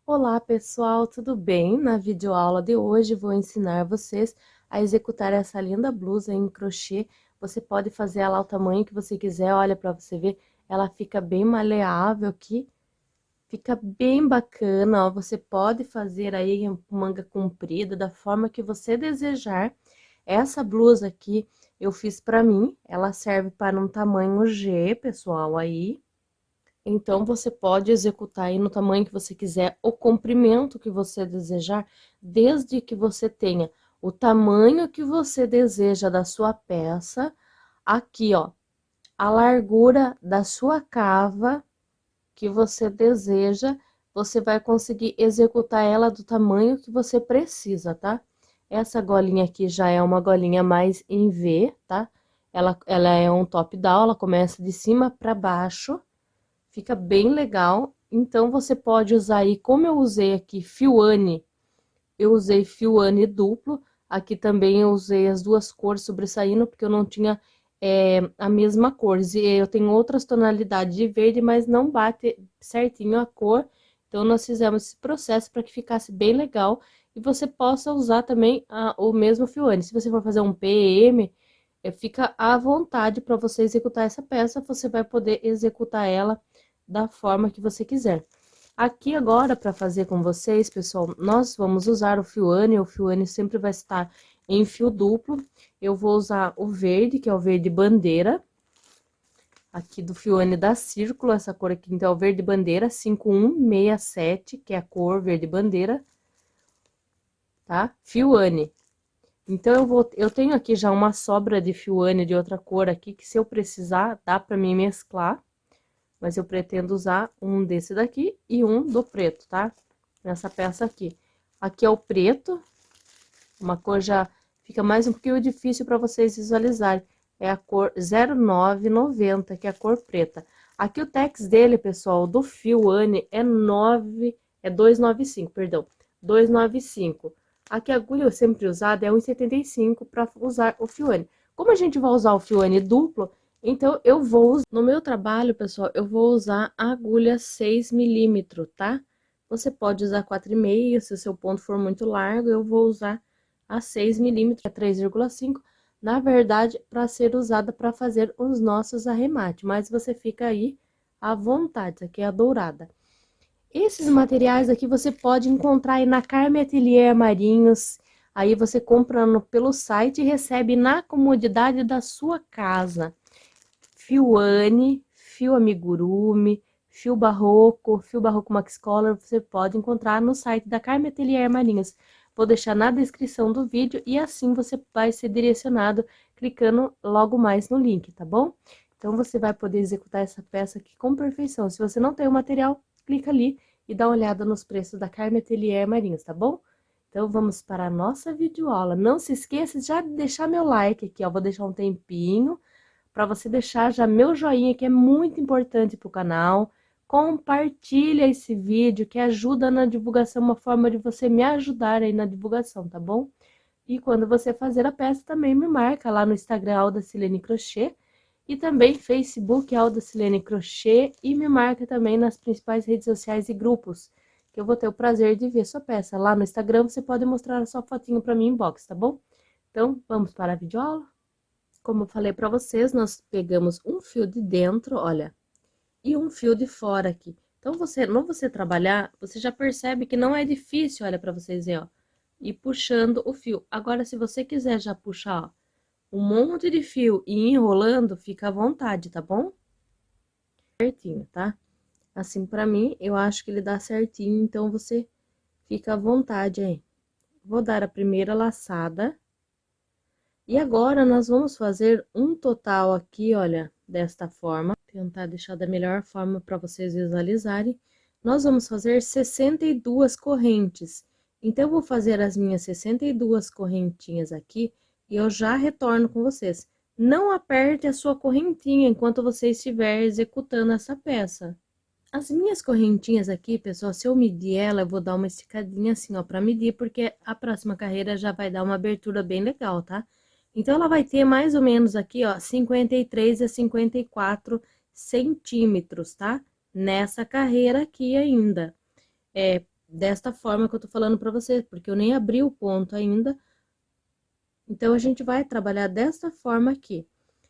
Olá pessoal, tudo bem? Na videoaula de hoje vou ensinar vocês a executar essa linda blusa em crochê. Você pode fazer ela ao tamanho que você quiser, olha para você ver, ela fica bem maleável aqui, fica bem bacana, ó. Você pode fazer aí em manga comprida, da forma que você desejar. Essa blusa aqui eu fiz para mim, ela serve para um tamanho G, pessoal, aí. Então, você pode executar aí no tamanho que você quiser, o comprimento que você desejar, desde que você tenha o tamanho que você deseja da sua peça, aqui, ó, a largura da sua cava que você deseja, você vai conseguir executar ela do tamanho que você precisa, tá? Essa golinha aqui já é uma golinha mais em V, tá? Ela é um top down, ela começa de cima para baixo. Fica bem legal, então você pode usar aí, como eu usei aqui fio-ane, eu usei fio-ane duplo, aqui também eu usei as duas cores sobressaindo, porque eu não tinha a mesma cor, e eu tenho outras tonalidades de verde, mas não bate certinho a cor, então nós fizemos esse processo para que ficasse bem legal, e você possa usar também o mesmo fio-ane. Se você for fazer um PM, fica à vontade para você executar essa peça, você vai poder executar ela da forma que você quiser. Aqui agora, para fazer com vocês, pessoal, nós vamos usar o fio-ane sempre vai estar em fio duplo. Eu vou usar o verde, que é o verde bandeira, aqui do fio-ane da Círculo, essa cor aqui, então, é o verde bandeira 5167, que é a cor verde bandeira, tá? Fio-ane. Então, eu tenho aqui já uma sobra de fio-ane de outra cor aqui, que se eu precisar, dá para mim mesclar. Mas eu pretendo usar um desse daqui e um do preto, tá? Nessa peça aqui. Aqui é o preto, uma cor já fica mais um pouquinho difícil para vocês visualizarem. É a cor 0990, que é a cor preta. Aqui o tex dele, pessoal, do fio-ane é 295, perdão, 295. Aqui a agulha sempre usada é 1,75 para usar o fio-ane. Como a gente vai usar o fio-ane duplo, então eu vou, no meu trabalho, pessoal, eu vou usar a agulha 6 milímetros, tá? Você pode usar 4,5, se o seu ponto for muito largo, eu vou usar a 6 milímetros, é 3,5, na verdade, para ser usada para fazer os nossos arremates, mas você fica aí à vontade, aqui é a dourada. Esses materiais aqui você pode encontrar aí na Carme Atelier Marinhos, aí você comprando pelo site e recebe na comodidade da sua casa. Fio-ane, fio amigurumi, fio barroco Max Color, você pode encontrar no site da Carme Atelier Marinhos. Vou deixar na descrição do vídeo e assim você vai ser direcionado clicando logo mais no link, tá bom? Então, você vai poder executar essa peça aqui com perfeição. Se você não tem o material, clica ali e dá uma olhada nos preços da Carme Atelier Marinhos, tá bom? Então, vamos para a nossa videoaula. Não se esqueça já de deixar meu like aqui, ó. Vou deixar um tempinho para você deixar já meu joinha, que é muito importante para o canal. Compartilha esse vídeo, que ajuda na divulgação, uma forma de você me ajudar aí na divulgação, tá bom? E quando você fazer a peça, também me marca lá no Instagram, Aldacilene Crochê, e também Facebook, Aldacilene Crochê, e me marca também nas principais redes sociais e grupos, que eu vou ter o prazer de ver sua peça. Lá no Instagram, você pode mostrar a sua fotinho para mim em inbox, tá bom? Então, vamos para a videoaula? Como eu falei para vocês, nós pegamos um fio de dentro, olha, e um fio de fora aqui. Então, no você trabalhar, você já percebe que não é difícil, olha, para vocês verem, ó, e puxando o fio. Agora, se você quiser já puxar, ó, um monte de fio e ir enrolando, fica à vontade, tá bom? Certinho, tá? Assim, para mim, eu acho que ele dá certinho, então você fica à vontade aí. Vou dar a primeira laçada. E agora, nós vamos fazer um total aqui, olha, desta forma. Tentar deixar da melhor forma para vocês visualizarem. Nós vamos fazer 62 correntes. Então, eu vou fazer as minhas 62 correntinhas aqui e eu já retorno com vocês. Não aperte a sua correntinha enquanto você estiver executando essa peça. As minhas correntinhas aqui, pessoal, se eu medir ela, eu vou dar uma esticadinha assim, ó, pra medir, porque a próxima carreira já vai dar uma abertura bem legal, tá? Então, ela vai ter mais ou menos aqui, ó, 53 a 54 centímetros, tá? Nessa carreira aqui ainda. desta forma que eu tô falando pra você, porque eu nem abri o ponto ainda. Então, a gente vai trabalhar desta forma aqui.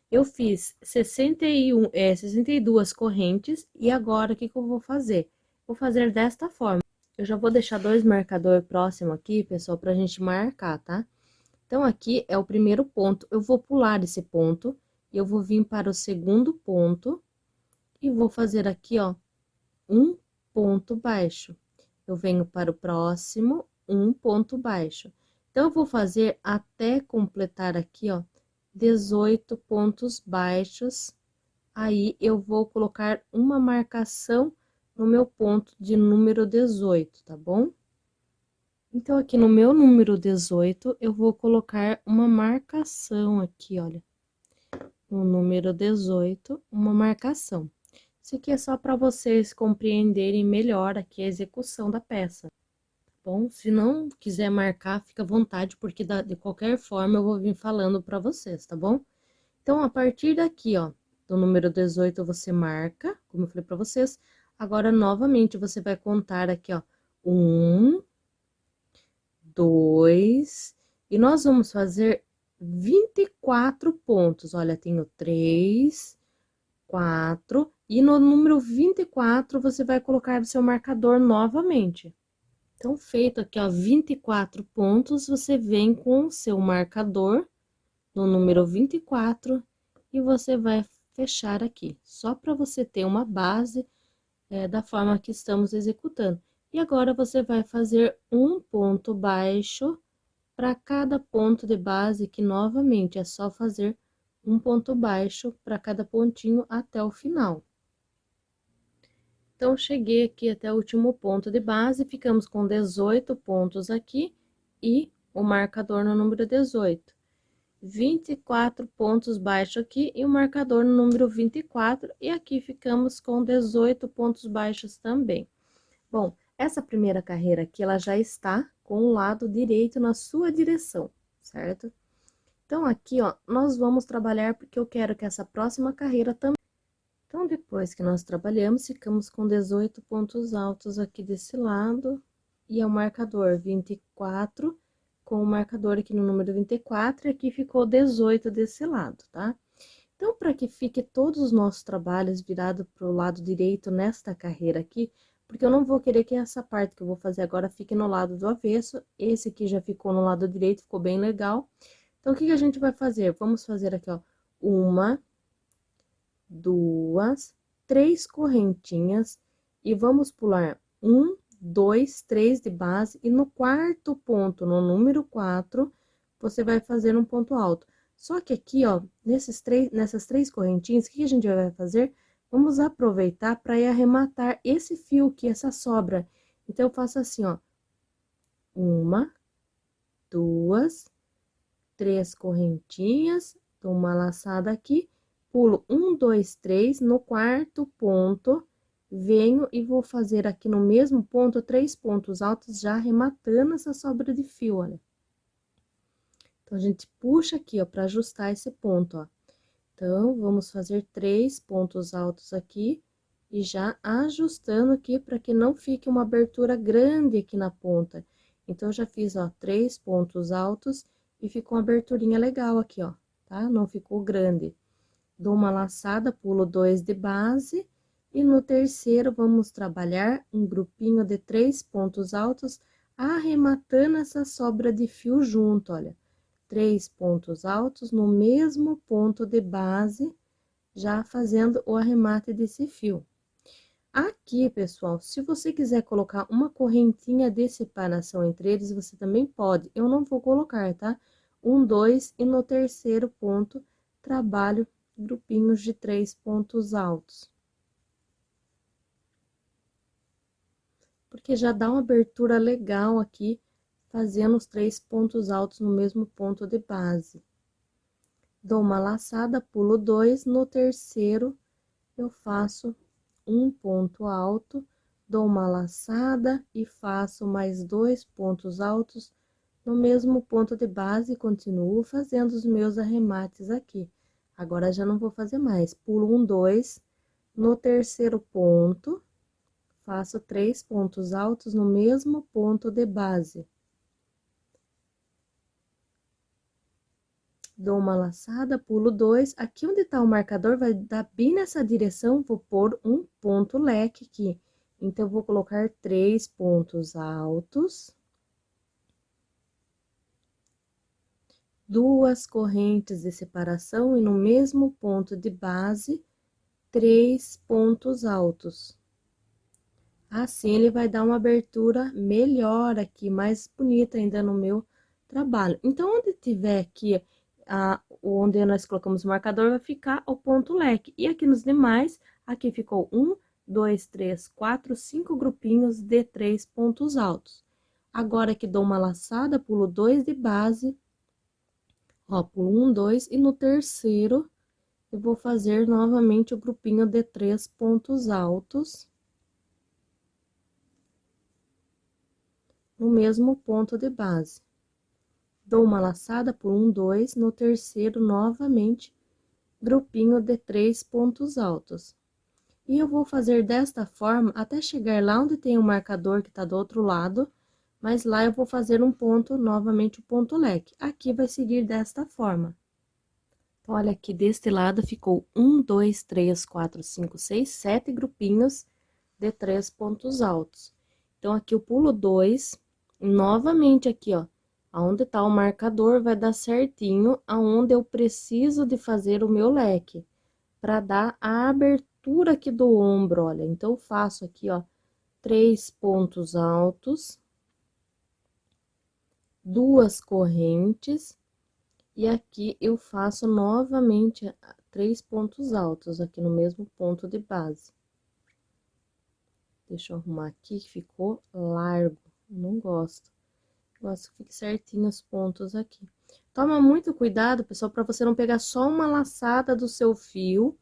Eu fiz 62 correntes, e agora, o que que eu vou fazer? Vou fazer desta forma. Eu já vou deixar 2 marcadores próximo aqui, pessoal, pra gente marcar, tá? Então, aqui é o primeiro ponto, eu vou pular esse ponto, e eu vou vir para o segundo ponto, e vou fazer aqui, ó, um ponto baixo. Eu venho para o próximo, um ponto baixo. Então, eu vou fazer até completar aqui, ó, 18 pontos baixos. Aí, eu vou colocar uma marcação no meu ponto de número 18, tá bom? Então, aqui no meu número 18, eu vou colocar uma marcação aqui, olha. No número 18, uma marcação. Isso aqui é só para vocês compreenderem melhor aqui a execução da peça, tá bom? Se não quiser marcar, fica à vontade, porque de qualquer forma eu vou vir falando para vocês, tá bom? Então, a partir daqui, ó, do número 18, você marca, como eu falei para vocês. Agora, novamente, você vai contar aqui, ó, 1, 2, e nós vamos fazer 24 pontos. Olha, tenho 3, 4, e no número 24, você vai colocar o seu marcador novamente. Então, feito aqui, ó, 24 pontos, você vem com o seu marcador no número 24 e você vai fechar aqui, só para você ter uma base da forma que estamos executando. E agora, você vai fazer um ponto baixo para cada ponto de base, que novamente é só fazer um ponto baixo para cada pontinho até o final. Então, cheguei aqui até o último ponto de base, ficamos com 18 pontos aqui e o marcador no número 18. 24 pontos baixos aqui e o marcador no número 24, e aqui ficamos com 18 pontos baixos também. Bom, essa primeira carreira aqui, ela já está com o lado direito na sua direção, certo? Então, aqui, ó, nós vamos trabalhar, porque eu quero que essa próxima carreira também. Então, depois que nós trabalhamos, ficamos com 18 pontos altos aqui desse lado, e é o marcador 24, com o marcador aqui no número 24, e aqui ficou 18 desse lado, tá? Então, para que fique todos os nossos trabalhos virados para o lado direito nesta carreira aqui, porque eu não vou querer que essa parte que eu vou fazer agora fique no lado do avesso, esse aqui já ficou no lado direito, ficou bem legal. Então, o que que a gente vai fazer? Vamos fazer aqui, ó, uma, duas, 3 correntinhas, e vamos pular 1, 2, 3 de base, e no quarto ponto, no número 4, você vai fazer um ponto alto. Só que aqui, ó, nessas 3 correntinhas, o que a gente vai fazer? Vamos aproveitar para ir arrematar esse fio aqui, essa sobra. Então, eu faço assim, ó, uma, duas, 3 correntinhas, dou uma laçada aqui, pulo 1, 2, 3, no quarto ponto, venho e vou fazer aqui no mesmo ponto 3 pontos altos, já arrematando essa sobra de fio, olha. Então, a gente puxa aqui, ó, para ajustar esse ponto, ó. Então, vamos fazer 3 pontos altos aqui, e já ajustando aqui, para que não fique uma abertura grande aqui na ponta. Então, eu já fiz, ó, 3 pontos altos, e ficou uma aberturinha legal aqui, ó, tá? Não ficou grande. Dou uma laçada, pulo 2 de base, e no terceiro, vamos trabalhar um grupinho de 3 pontos altos, arrematando essa sobra de fio junto, olha. 3 pontos altos no mesmo ponto de base, já fazendo o arremate desse fio. Aqui, pessoal, se você quiser colocar uma correntinha de separação entre eles, você também pode. Eu não vou colocar, tá? 1, 2, e no terceiro ponto, trabalho grupinhos de 3 pontos altos. Porque já dá uma abertura legal aqui, fazendo os 3 pontos altos no mesmo ponto de base. Dou uma laçada, pulo 2, no terceiro, eu faço um ponto alto, dou uma laçada e faço mais 2 pontos altos no mesmo ponto de base, e continuo fazendo os meus arremates aqui. Agora, já não vou fazer mais, pulo 1, 2, no terceiro ponto, faço 3 pontos altos no mesmo ponto de base. Dou uma laçada, pulo 2, aqui onde tá o marcador, vai dar bem nessa direção, vou pôr um ponto leque aqui. Então, eu vou colocar 3 pontos altos. 2 correntes de separação e no mesmo ponto de base, 3 pontos altos. Assim, ele vai dar uma abertura melhor aqui, mais bonita ainda no meu trabalho. Então, onde tiver aqui, onde nós colocamos o marcador, vai ficar o ponto leque. E aqui nos demais, aqui ficou 1, 2, 3, 4, 5 grupinhos de 3 pontos altos. Agora, aqui dou uma laçada, pulo 2 de base, ó, pulo 1, 2, e no terceiro, eu vou fazer novamente o grupinho de 3 pontos altos. No mesmo ponto de base. Dou uma laçada por 1, 2, no terceiro, novamente, grupinho de 3 pontos altos. E eu vou fazer desta forma até chegar lá onde tem o marcador que tá do outro lado, mas lá eu vou fazer um ponto, novamente o ponto leque. Aqui vai seguir desta forma. Então, olha aqui, deste lado ficou 1, 2, 3, 4, 5, 6, 7 grupinhos de 3 pontos altos. Então, aqui eu pulo 2, novamente aqui, ó, aonde tá o marcador, vai dar certinho aonde eu preciso de fazer o meu leque, para dar a abertura aqui do ombro, olha. Então, eu faço aqui, ó, 3 pontos altos, 2 correntes, e aqui eu faço novamente 3 pontos altos aqui no mesmo ponto de base. Deixa eu arrumar aqui, que ficou largo, não gosto. Gosto que fique certinho os pontos aqui. Toma muito cuidado, pessoal, para você não pegar só uma laçada do seu fio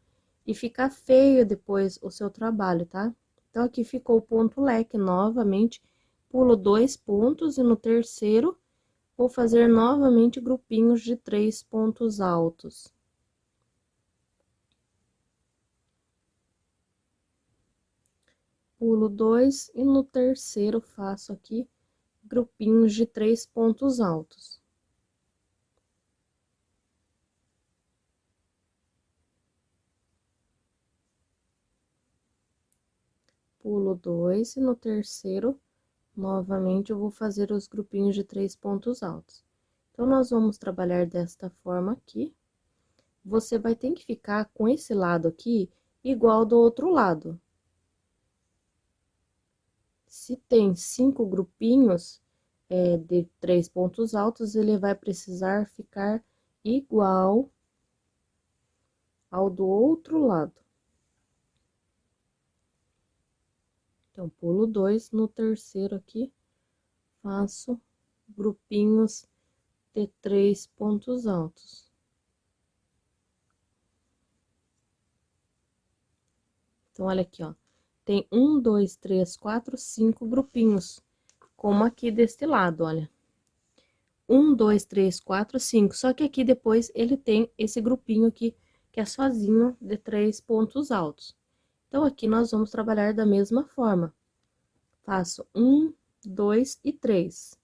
e ficar feio depois o seu trabalho, tá? Então, aqui ficou o ponto leque novamente, pulo 2 pontos e no terceiro, vou fazer novamente grupinhos de 3 pontos altos. Pulo 2 e no terceiro faço aqui grupinhos de 3 pontos altos. Pulo 2 e no terceiro, novamente, eu vou fazer os grupinhos de 3 pontos altos. Então, nós vamos trabalhar desta forma aqui. Você vai ter que ficar com esse lado aqui igual do outro lado. Se tem 5 grupinhos de 3 pontos altos, ele vai precisar ficar igual ao do outro lado. Então, pulo 2, no terceiro aqui, faço grupinhos de 3 pontos altos. Então, olha aqui, ó, tem 1, 2, 3, 4, 5 grupinhos, como aqui deste lado, olha. 1, 2, 3, 4, 5, só que aqui depois ele tem esse grupinho aqui, que é sozinho, de 3 pontos altos. Então, aqui nós vamos trabalhar da mesma forma. Faço 1, 2 e 3.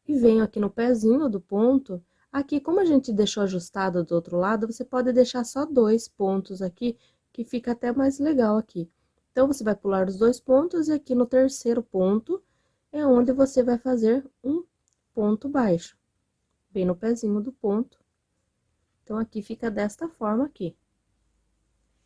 E venho aqui no pezinho do ponto, aqui como a gente deixou ajustado do outro lado, você pode deixar só 2 pontos aqui, que fica até mais legal aqui. Então, você vai pular os 2 pontos e aqui no terceiro ponto é onde você vai fazer um ponto baixo, bem no pezinho do ponto. Então, aqui fica desta forma aqui.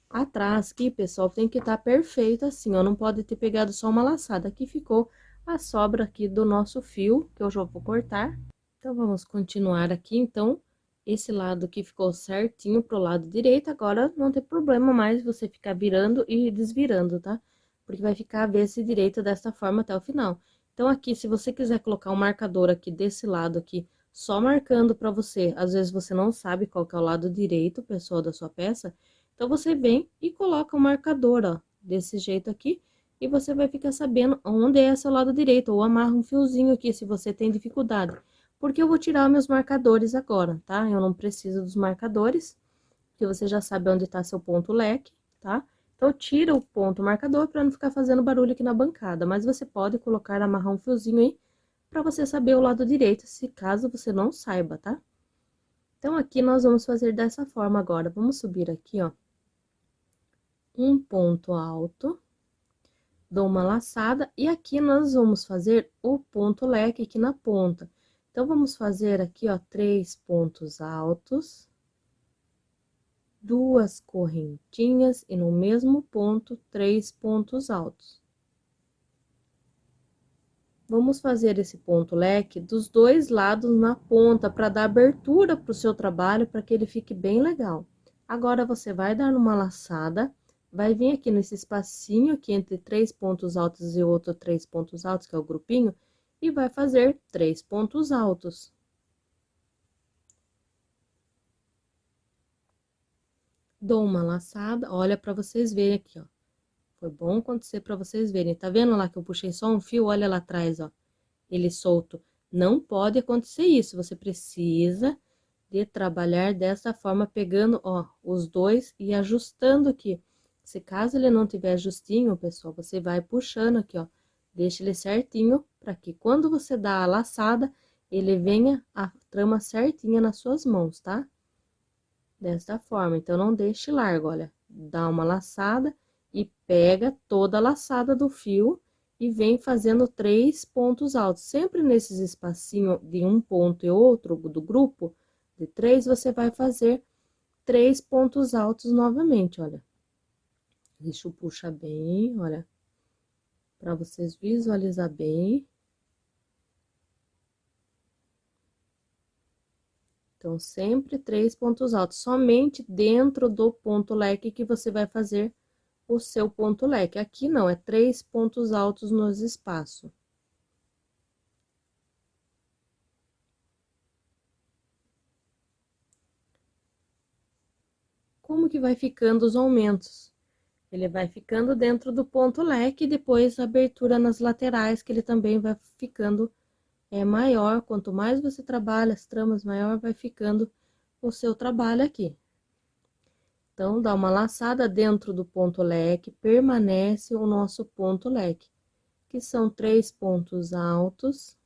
Atrás aqui, pessoal, tem que estar perfeito assim, ó, não pode ter pegado só uma laçada. Aqui ficou a sobra aqui do nosso fio, que eu já vou cortar. Então, vamos continuar aqui, então, esse lado aqui ficou certinho pro lado direito, agora não tem problema mais você ficar virando e desvirando, tá? Porque vai ficar avesso direito dessa forma até o final. Então, aqui, se você quiser colocar um marcador aqui desse lado aqui, só marcando pra você, às vezes você não sabe qual que é o lado direito, pessoal, da sua peça, então, você vem e coloca o marcador, ó, desse jeito aqui, e você vai ficar sabendo onde é seu lado direito, ou amarra um fiozinho aqui, se você tem dificuldade. Porque eu vou tirar meus marcadores agora, tá? Eu não preciso dos marcadores, porque você já sabe onde tá seu ponto leque, tá? Então, tira o ponto marcador para não ficar fazendo barulho aqui na bancada, mas você pode colocar, amarrar um fiozinho aí, para você saber o lado direito, se caso você não saiba, tá? Então, aqui nós vamos fazer dessa forma agora. Vamos subir aqui, ó, um ponto alto, dou uma laçada, e aqui nós vamos fazer o ponto leque aqui na ponta. Então, vamos fazer aqui, ó, 3 pontos altos, 2 correntinhas, e no mesmo ponto, 3 pontos altos. Vamos fazer esse ponto leque dos dois lados na ponta, para dar abertura para o seu trabalho, para que ele fique bem legal. Agora, você vai dar uma laçada, vai vir aqui nesse espacinho aqui entre 3 pontos altos e outro 3 pontos altos, que é o grupinho, e vai fazer 3 pontos altos. Dou uma laçada, olha para vocês verem aqui, ó. Foi bom acontecer para vocês verem. Tá vendo lá que eu puxei só um fio? Olha lá atrás, ó. Ele solto. Não pode acontecer isso. Você precisa de trabalhar dessa forma, pegando, ó, os dois e ajustando aqui. Se caso ele não tiver justinho, pessoal, você vai puxando aqui, ó. Deixa ele certinho, para que quando você dá a laçada, ele venha a trama certinha nas suas mãos, tá? Desta forma, então, não deixe largo, olha. Dá uma laçada e pega toda a laçada do fio e vem fazendo 3 pontos altos. Sempre nesses espacinhos de um ponto e outro do grupo, de 3, você vai fazer 3 pontos altos novamente, olha. Deixa eu puxar bem, olha, para vocês visualizar bem. Então, sempre 3 pontos altos, somente dentro do ponto leque que você vai fazer o seu ponto leque. Aqui não, é 3 pontos altos nos espaços. Como que vai ficando os aumentos? Ele vai ficando dentro do ponto leque e depois a abertura nas laterais, que ele também vai ficando maior. Quanto mais você trabalha as tramas, maior vai ficando o seu trabalho aqui. Então, dá uma laçada dentro do ponto leque, permanece o nosso ponto leque, que são 3 pontos altos,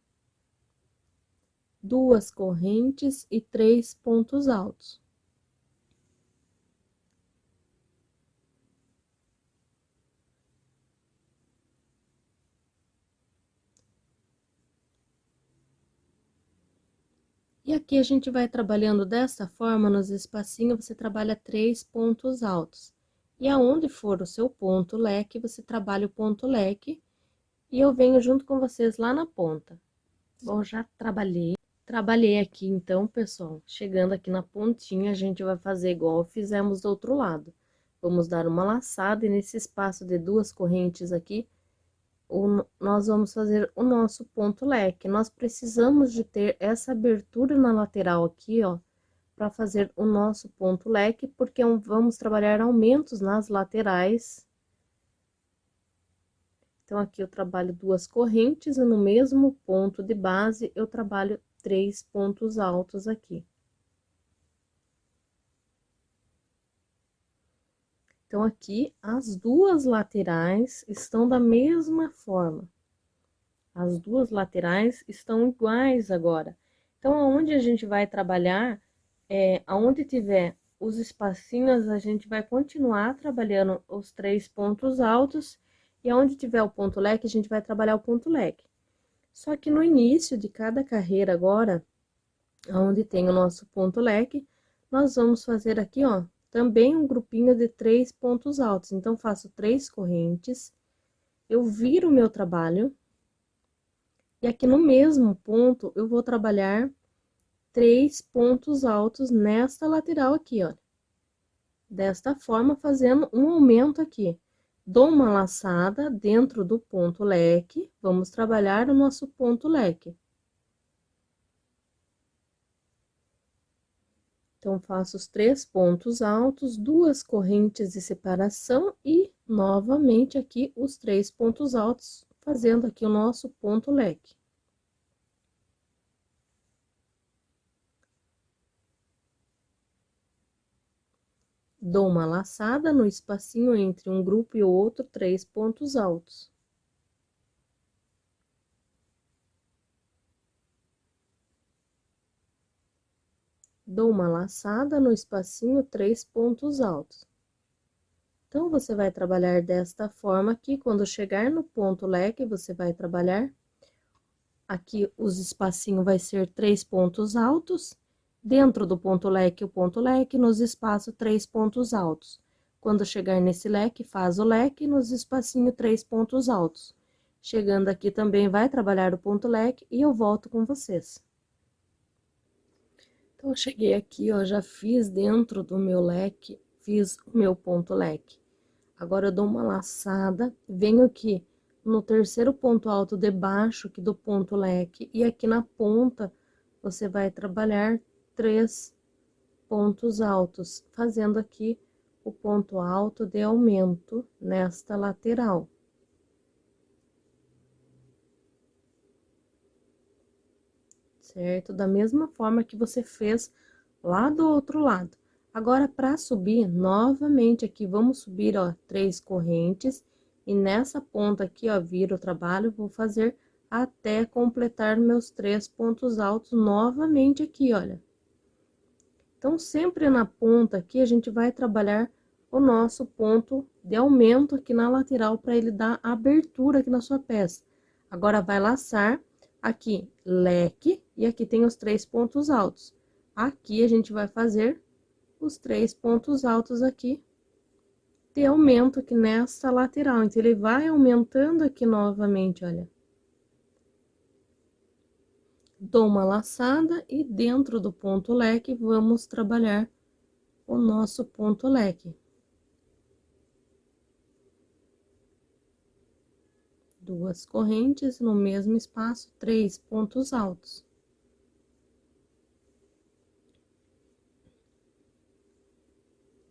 2 correntes e 3 pontos altos. E aqui a gente vai trabalhando dessa forma, nos espacinhos, você trabalha 3 pontos altos. E aonde for o seu ponto leque, você trabalha o ponto leque, e eu venho junto com vocês lá na ponta. Bom, já trabalhei aqui então, pessoal. Chegando aqui na pontinha, a gente vai fazer igual fizemos do outro lado. Vamos dar uma laçada e nesse espaço de 2 correntes aqui, nós vamos fazer o nosso ponto leque. Nós precisamos de ter essa abertura na lateral aqui, ó, para fazer o nosso ponto leque, porque vamos trabalhar aumentos nas laterais. Então, aqui eu trabalho 2 correntes e no mesmo ponto de base eu trabalho 3 pontos altos aqui. Então, aqui as duas laterais estão da mesma forma. As duas laterais estão iguais agora. Então, aonde a gente vai trabalhar, aonde tiver os espacinhos, a gente vai continuar trabalhando os 3 pontos altos, e aonde tiver o ponto leque, a gente vai trabalhar o ponto leque. Só que no início de cada carreira agora, aonde tem o nosso ponto leque, nós vamos fazer aqui, ó, também um grupinho de 3 pontos altos. Então, faço 3 correntes, eu viro o meu trabalho, e aqui no mesmo ponto, eu vou trabalhar 3 pontos altos nesta lateral aqui, ó. Desta forma, fazendo um aumento aqui. Dou uma laçada dentro do ponto leque, vamos trabalhar o nosso ponto leque. Então, faço os 3 pontos altos, 2 correntes de separação e, novamente, aqui os 3 pontos altos, fazendo aqui o nosso ponto leque. Dou uma laçada no espacinho entre um grupo e o outro, 3 pontos altos. Dou uma laçada no espacinho, 3 pontos altos. Então, você vai trabalhar desta forma aqui, quando chegar no ponto leque, você vai trabalhar. Aqui, os espacinhos vai ser 3 pontos altos. Dentro do ponto leque, o ponto leque, nos espaços, 3 pontos altos. Quando chegar nesse leque, faz o leque, nos espacinhos, 3 pontos altos. Chegando aqui também, vai trabalhar o ponto leque e eu volto com vocês. Então, eu cheguei aqui, ó, já fiz dentro do meu leque, fiz o meu ponto leque. Agora, eu dou uma laçada, venho aqui no terceiro ponto alto debaixo aqui do ponto leque, e aqui na ponta, você vai trabalhar 3 pontos altos, fazendo aqui o ponto alto de aumento nesta lateral. Certo? Da mesma forma que você fez lá do outro lado. Agora, para subir, novamente aqui, vamos subir, ó, 3 correntes, e nessa ponta aqui, ó, viro o trabalho, vou fazer até completar meus 3 pontos altos novamente aqui, olha. Então, sempre na ponta aqui, a gente vai trabalhar o nosso ponto de aumento aqui na lateral, para ele dar abertura aqui na sua peça. Agora, vai laçar aqui, leque, e aqui tem os 3 pontos altos. Aqui, a gente vai fazer os 3 pontos altos aqui, de aumento aqui nessa lateral. Então, ele vai aumentando aqui novamente, olha. Dou uma laçada e dentro do ponto leque, vamos trabalhar o nosso ponto leque. Duas correntes no mesmo espaço, 3 pontos altos.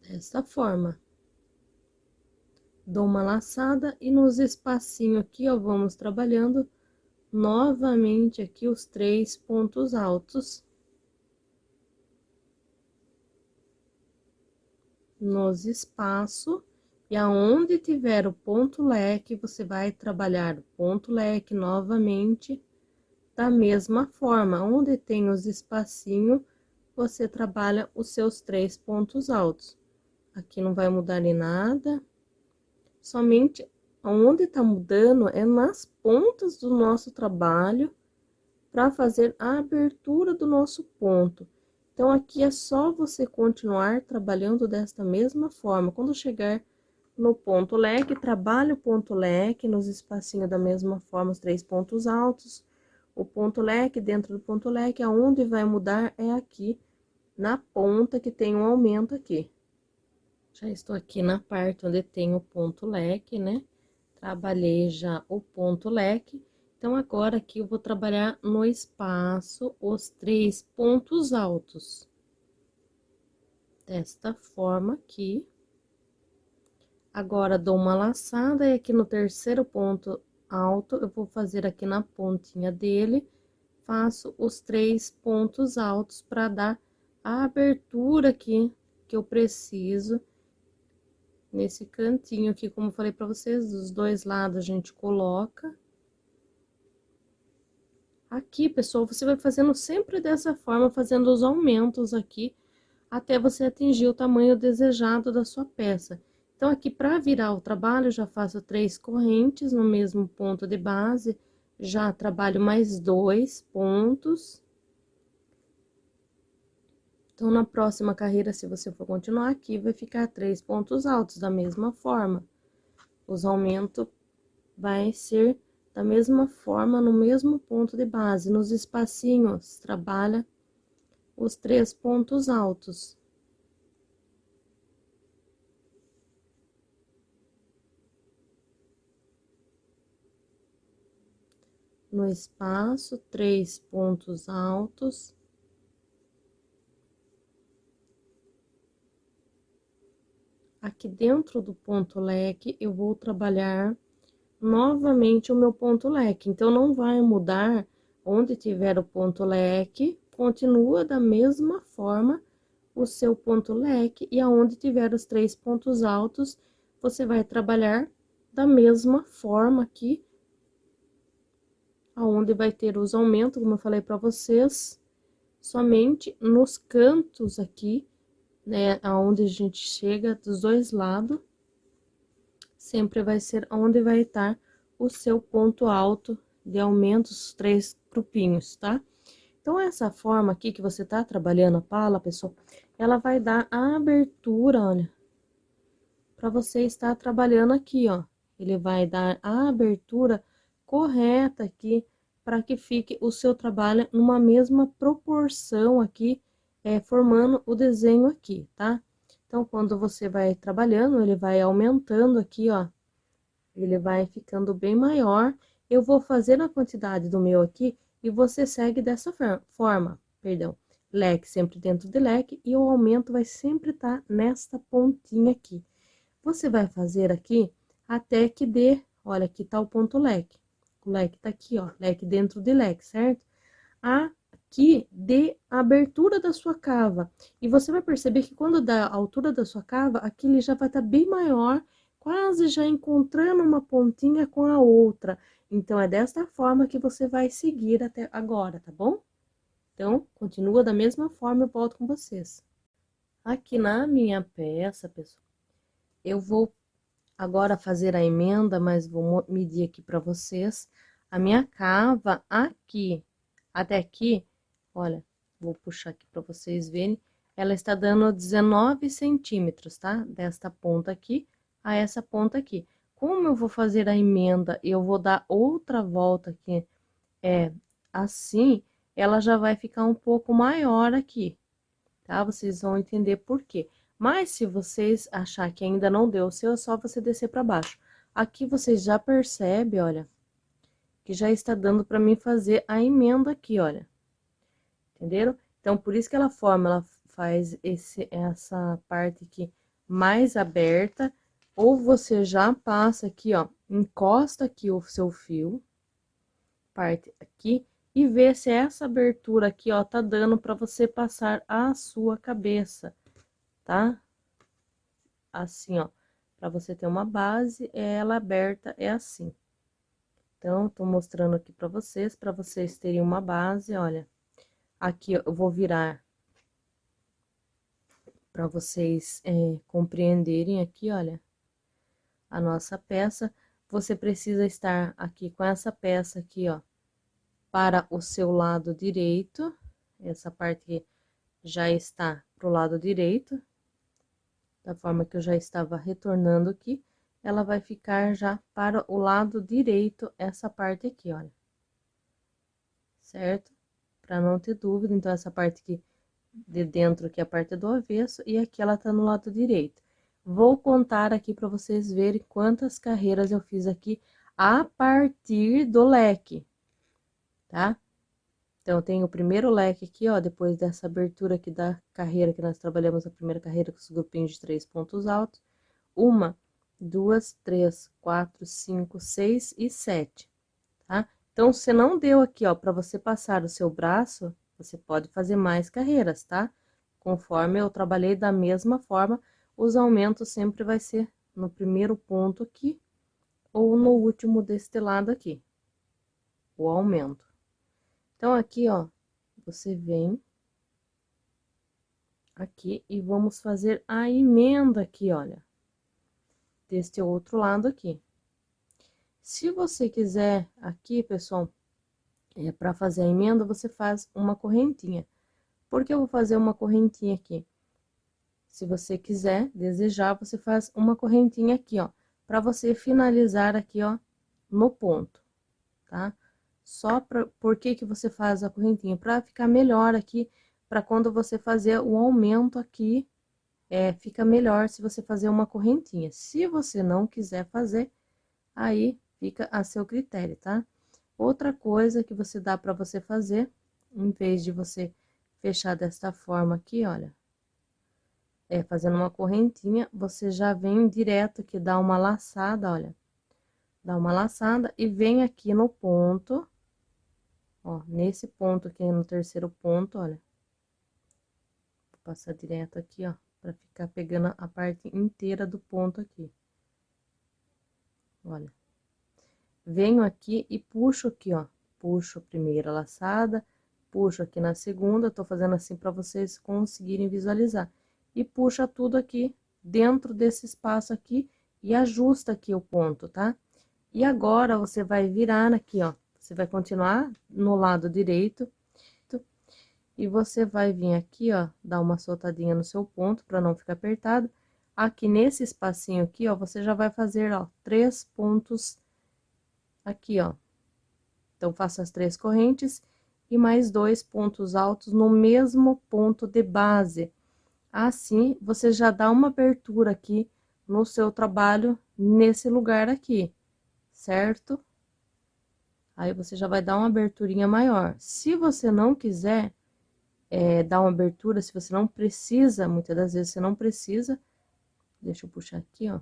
Dessa forma. Dou uma laçada e nos espacinhos aqui, ó, vamos trabalhando novamente aqui os 3 pontos altos. Nos espaços, e aonde tiver o ponto leque, você vai trabalhar o ponto leque novamente, da mesma forma. Onde tem os espacinhos, você trabalha os seus 3 pontos altos. Aqui não vai mudar em nada, somente onde tá mudando é nas pontas do nosso trabalho, para fazer a abertura do nosso ponto. Então, aqui é só você continuar trabalhando desta mesma forma. Quando chegar no ponto leque, trabalhe o ponto leque nos espacinhos da mesma forma, os 3 pontos altos. O ponto leque, dentro do ponto leque, aonde vai mudar é aqui, na ponta que tem um aumento aqui. Já estou aqui na parte onde tem o ponto leque, né? Trabalhei já o ponto leque. Então, agora aqui eu vou trabalhar no espaço os 3 pontos altos. Desta forma aqui. Agora, dou uma laçada e aqui no terceiro ponto alto, eu vou fazer aqui na pontinha dele, faço os 3 pontos altos para dar a abertura aqui que eu preciso. Nesse cantinho aqui, como eu falei para vocês, dos dois lados a gente coloca. Aqui, pessoal, você vai fazendo sempre dessa forma, fazendo os aumentos aqui, até você atingir o tamanho desejado da sua peça. Então, aqui, para virar o trabalho, eu já faço 3 correntes no mesmo ponto de base, já trabalho mais 2 pontos. Então, na próxima carreira, se você for continuar aqui, vai ficar 3 pontos altos, da mesma forma. Os aumentos vai ser da mesma forma, no mesmo ponto de base. Nos espacinhos, trabalha os 3 pontos altos. No espaço, 3 pontos altos. Aqui dentro do ponto leque, eu vou trabalhar novamente o meu ponto leque. Então, não vai mudar onde tiver o ponto leque, continua da mesma forma o seu ponto leque e aonde tiver os 3 pontos altos, você vai trabalhar da mesma forma aqui, aonde vai ter os aumentos, como eu falei para vocês, somente nos cantos aqui, né, aonde a gente chega dos dois lados, sempre vai ser onde vai estar o seu ponto alto de aumento, os 3 grupinhos, tá? Então, essa forma aqui que você tá trabalhando a pala, pessoal, ela vai dar a abertura, olha, para você estar trabalhando aqui, ó. Ele vai dar a abertura correta aqui, para que fique o seu trabalho numa mesma proporção aqui, formando o desenho aqui, tá? Então, quando você vai trabalhando, ele vai aumentando aqui, ó. Ele vai ficando bem maior. Eu vou fazer a quantidade do meu aqui e você segue dessa forma, perdão. Leque sempre dentro de leque e o aumento vai sempre estar nesta pontinha aqui. Você vai fazer aqui até que dê, olha, aqui tá o ponto leque. O leque tá aqui, ó, leque dentro de leque, certo? Aqui dê a abertura da sua cava. E você vai perceber que quando dá a altura da sua cava, aqui ele já vai estar bem maior, quase já encontrando uma pontinha com a outra. Então, é desta forma que você vai seguir até agora, tá bom? Então, continua da mesma forma, eu volto com vocês. Aqui na minha peça, pessoal, eu vou agora fazer a emenda, mas vou medir aqui para vocês. A minha cava aqui, até aqui, olha, vou puxar aqui para vocês verem, ela está dando 19 centímetros, tá? Desta ponta aqui a essa ponta aqui. Como eu vou fazer a emenda, eu vou dar outra volta aqui, assim, ela já vai ficar um pouco maior aqui, tá? Vocês vão entender por quê. Mas se vocês achar que ainda não deu o seu, é só você descer para baixo. Aqui vocês já percebem, olha, que já está dando para mim fazer a emenda aqui, olha. Entenderam? Então, por isso que ela faz essa parte aqui mais aberta, ou você já passa aqui, ó, encosta aqui o seu fio, parte aqui, e vê se essa abertura aqui, ó, tá dando para você passar a sua cabeça, tá? Assim, ó, para você ter uma base, ela aberta é assim. Então, tô mostrando aqui para vocês terem uma base, olha. Aqui eu vou virar para vocês compreenderem aqui, olha, a nossa peça. Você precisa estar aqui com essa peça aqui, ó, para o seu lado direito. Essa parte já está pro lado direito, da forma que eu já estava retornando aqui, ela vai ficar já para o lado direito, essa parte aqui, olha. Certo? Para não ter dúvida, então, essa parte aqui de dentro, que é a parte do avesso, e aqui ela tá no lado direito. Vou contar aqui para vocês verem quantas carreiras eu fiz aqui a partir do leque, tá? Então, tem o primeiro leque aqui, ó, depois dessa abertura aqui da carreira, que nós trabalhamos a primeira carreira com os grupinhos de 3 pontos altos. 1, 2, 3, 4, 5, 6 e 7, tá? Então, se não deu aqui, ó, para você passar o seu braço, você pode fazer mais carreiras, tá? Conforme eu trabalhei da mesma forma, os aumentos sempre vai ser no primeiro ponto aqui, ou no último deste lado aqui, o aumento. Então, aqui, ó, você vem aqui e vamos fazer a emenda aqui, olha, deste outro lado aqui. Se você quiser aqui, pessoal, para fazer a emenda, você faz uma correntinha. Por que eu vou fazer uma correntinha aqui? Se você quiser, desejar, você faz uma correntinha aqui, ó, para você finalizar aqui, ó, no ponto, tá? Por que que você faz a correntinha? Para ficar melhor aqui, para quando você fazer o aumento aqui, fica melhor se você fazer uma correntinha. Se você não quiser fazer, aí fica a seu critério, tá? Outra coisa que você dá para você fazer, em vez de você fechar desta forma aqui, olha, fazendo uma correntinha, você já vem direto aqui, dá uma laçada, olha, dá uma laçada e vem aqui no ponto, ó, nesse ponto aqui, no terceiro ponto, olha, vou passar direto aqui, ó, pra ficar pegando a parte inteira do ponto aqui. Olha. Venho aqui e puxo aqui, ó. Puxo a primeira laçada, puxo aqui na segunda, tô fazendo assim pra vocês conseguirem visualizar. E puxa tudo aqui dentro desse espaço aqui e ajusta aqui o ponto, tá? E agora, você vai virar aqui, ó. Você vai continuar no lado direito. E você vai vir aqui, ó, dar uma soltadinha no seu ponto, pra não ficar apertado. Aqui nesse espacinho aqui, ó, você já vai fazer, ó, 3 pontos aqui, ó. Então, faço as 3 correntes e mais 2 pontos altos no mesmo ponto de base. Assim, você já dá uma abertura aqui no seu trabalho, nesse lugar aqui, certo? Aí, você já vai dar uma aberturinha maior. Se você não quiser dar uma abertura, se você não precisa, muitas das vezes você não precisa, deixa eu puxar aqui, ó.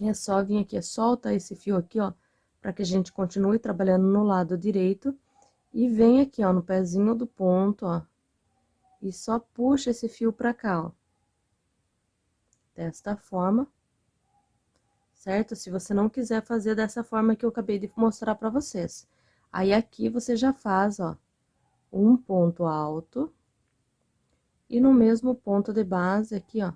É só vir aqui, solta esse fio aqui, ó, para que a gente continue trabalhando no lado direito. E vem aqui, ó, no pezinho do ponto, ó, e só puxa esse fio pra cá, ó. Desta forma, certo? Se você não quiser fazer dessa forma que eu acabei de mostrar pra vocês. Aí, aqui, você já faz, ó, um ponto alto. E no mesmo ponto de base aqui, ó.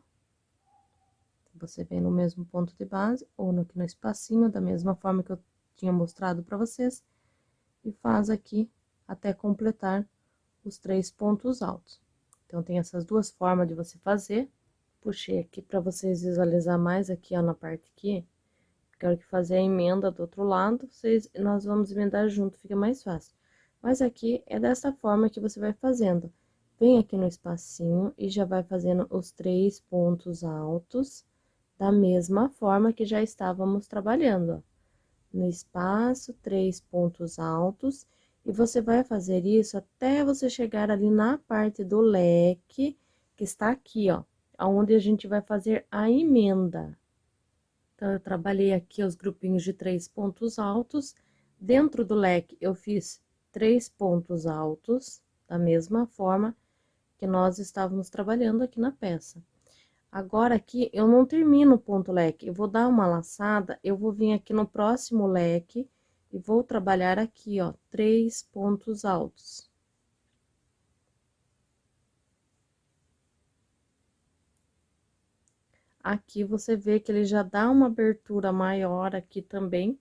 Você vem no mesmo ponto de base, ou aqui no espacinho, da mesma forma que eu tinha mostrado pra vocês. E faz aqui até completar os 3 pontos altos. Então, tem essas duas formas de você fazer. Puxei aqui para vocês visualizar mais aqui, ó, na parte aqui. Quero que fazer a emenda do outro lado, nós vamos emendar junto, fica mais fácil. Mas aqui é dessa forma que você vai fazendo. Vem aqui no espacinho e já vai fazendo os 3 pontos altos, da mesma forma que já estávamos trabalhando, ó. No espaço, 3 pontos altos, e você vai fazer isso até você chegar ali na parte do leque, que está aqui, ó, aonde a gente vai fazer a emenda. Então, eu trabalhei aqui os grupinhos de 3 pontos altos, dentro do leque eu fiz 3 pontos altos, da mesma forma que nós estávamos trabalhando aqui na peça. Agora, aqui, eu não termino o ponto leque, eu vou dar uma laçada, eu vou vir aqui no próximo leque e vou trabalhar aqui, ó, 3 pontos altos. Aqui, você vê que ele já dá uma abertura maior aqui também,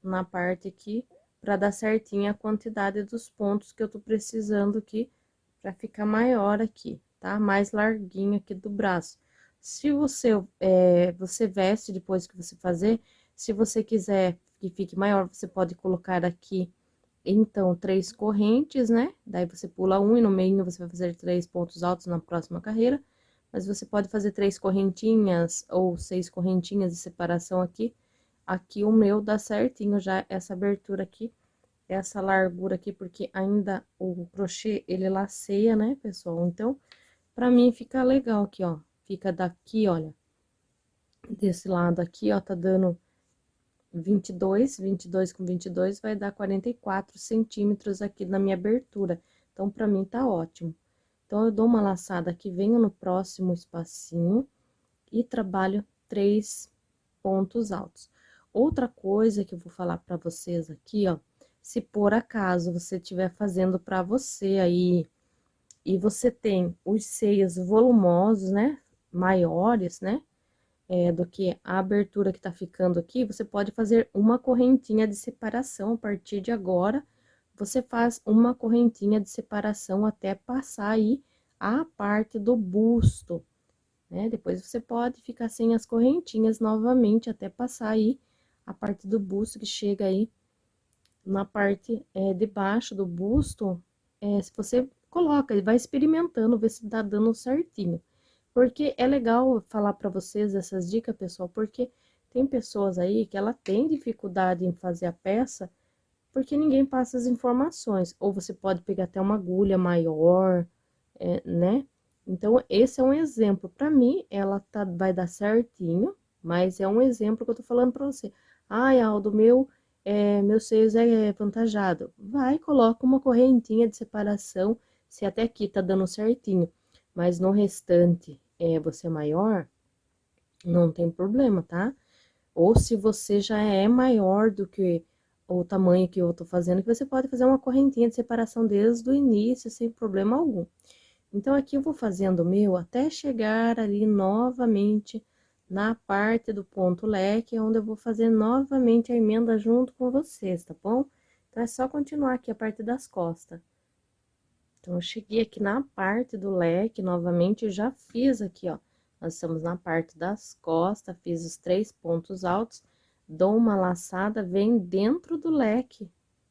na parte aqui, pra dar certinho a quantidade dos pontos que eu tô precisando aqui, pra ficar maior aqui, tá? Mais larguinho aqui do braço. Se você veste depois que você fazer, se você quiser que fique maior, você pode colocar aqui, então, 3 correntes, né? Daí, você pula um e no meio você vai fazer 3 pontos altos na próxima carreira. Mas você pode fazer 3 correntinhas ou 6 correntinhas de separação aqui. Aqui o meu dá certinho já essa abertura aqui, essa largura aqui, porque ainda o crochê, ele laceia, né, pessoal? Então, pra mim fica legal aqui, ó. Fica daqui, olha, desse lado aqui, ó, tá dando 22 com 22 vai dar 44 centímetros aqui na minha abertura. Então, pra mim tá ótimo. Então, eu dou uma laçada aqui, venho no próximo espacinho e trabalho 3 pontos altos. Outra coisa que eu vou falar pra vocês aqui, ó, se por acaso você estiver fazendo pra você aí, e você tem os seios volumosos, né, maiores, né, do que a abertura que tá ficando aqui, você pode fazer uma correntinha de separação a partir de agora. Você faz uma correntinha de separação até passar aí a parte do busto, né? Depois você pode ficar sem as correntinhas novamente até passar aí a parte do busto que chega aí na parte de baixo do busto. Se você coloca, ele vai experimentando, ver se tá dando certinho. Porque é legal falar pra vocês essas dicas, pessoal, porque tem pessoas aí que ela tem dificuldade em fazer a peça porque ninguém passa as informações. Ou você pode pegar até uma agulha maior, né? Então, esse é um exemplo. Pra mim, ela vai dar certinho, mas é um exemplo que eu tô falando pra você. Ai, Aldo, meus seios é avantajado. Vai, coloca uma correntinha de separação, se até aqui tá dando certinho. mas no restante você é maior, não tem problema, tá? Ou se você já é maior do que o tamanho que eu tô fazendo, que você pode fazer uma correntinha de separação desde o início, sem problema algum. Então, aqui eu vou fazendo o meu até chegar ali novamente na parte do ponto leque, onde eu vou fazer novamente a emenda junto com vocês, tá bom? Então, é só continuar aqui a parte das costas. Então, eu cheguei aqui na parte do leque, novamente, eu já fiz aqui, ó. Nós estamos na parte das costas, fiz os 3 pontos altos, dou uma laçada, vem dentro do leque,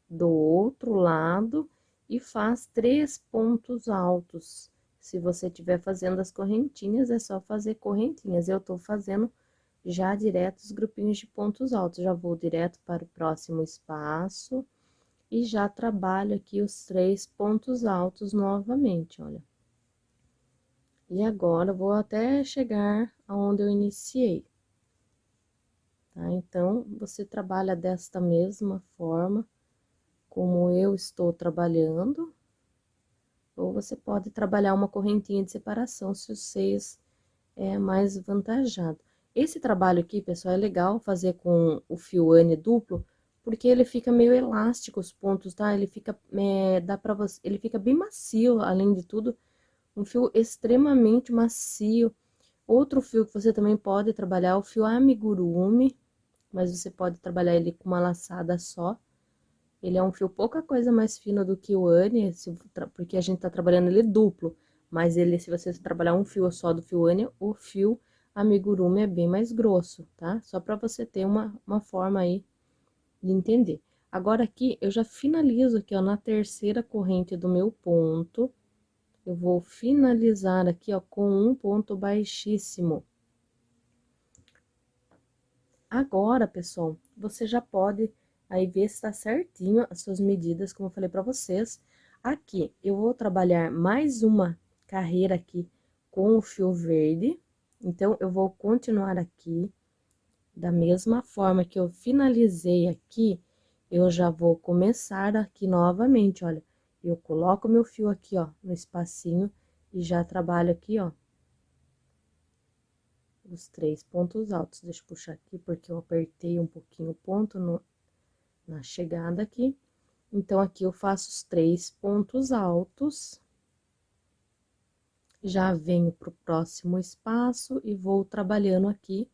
do outro lado, e faz 3 pontos altos. Se você estiver fazendo as correntinhas, é só fazer correntinhas. Eu tô fazendo já direto os grupinhos de pontos altos, já vou direto para o próximo espaço. E já trabalho aqui os 3 pontos altos novamente, olha. E agora, vou até chegar aonde eu iniciei. Tá? Então, você trabalha desta mesma forma, como eu estou trabalhando. Ou você pode trabalhar uma correntinha de separação, se os seios é mais vantajado. Esse trabalho aqui, pessoal, é legal fazer com o fio Anne duplo, porque ele fica meio elástico os pontos, tá? Ele fica, dá pra você, ele fica bem macio, além de tudo, um fio extremamente macio. Outro fio que você também pode trabalhar é o fio amigurumi, mas você pode trabalhar ele com uma laçada só. Ele é um fio pouca coisa mais fino do que o Anne, porque a gente tá trabalhando ele duplo. Mas ele, se você trabalhar um fio só do fio Anne, o fio amigurumi é bem mais grosso, tá? Só pra você ter uma forma aí de entender. Agora aqui, eu já finalizo aqui, ó, na terceira corrente do meu ponto. Eu vou finalizar aqui, ó, com um ponto baixíssimo. Agora, pessoal, você já pode aí ver se tá certinho as suas medidas, como eu falei pra vocês. Aqui, eu vou trabalhar mais uma carreira aqui com o fio verde. Então, eu vou continuar aqui, da mesma forma que eu finalizei aqui, eu já vou começar aqui novamente, olha. Eu coloco meu fio aqui, ó, no espacinho e já trabalho aqui, ó, os 3 pontos altos. Deixa eu puxar aqui, porque eu apertei um pouquinho o ponto na chegada aqui. Então, aqui eu faço os 3 pontos altos. Já venho pro próximo espaço e vou trabalhando aqui.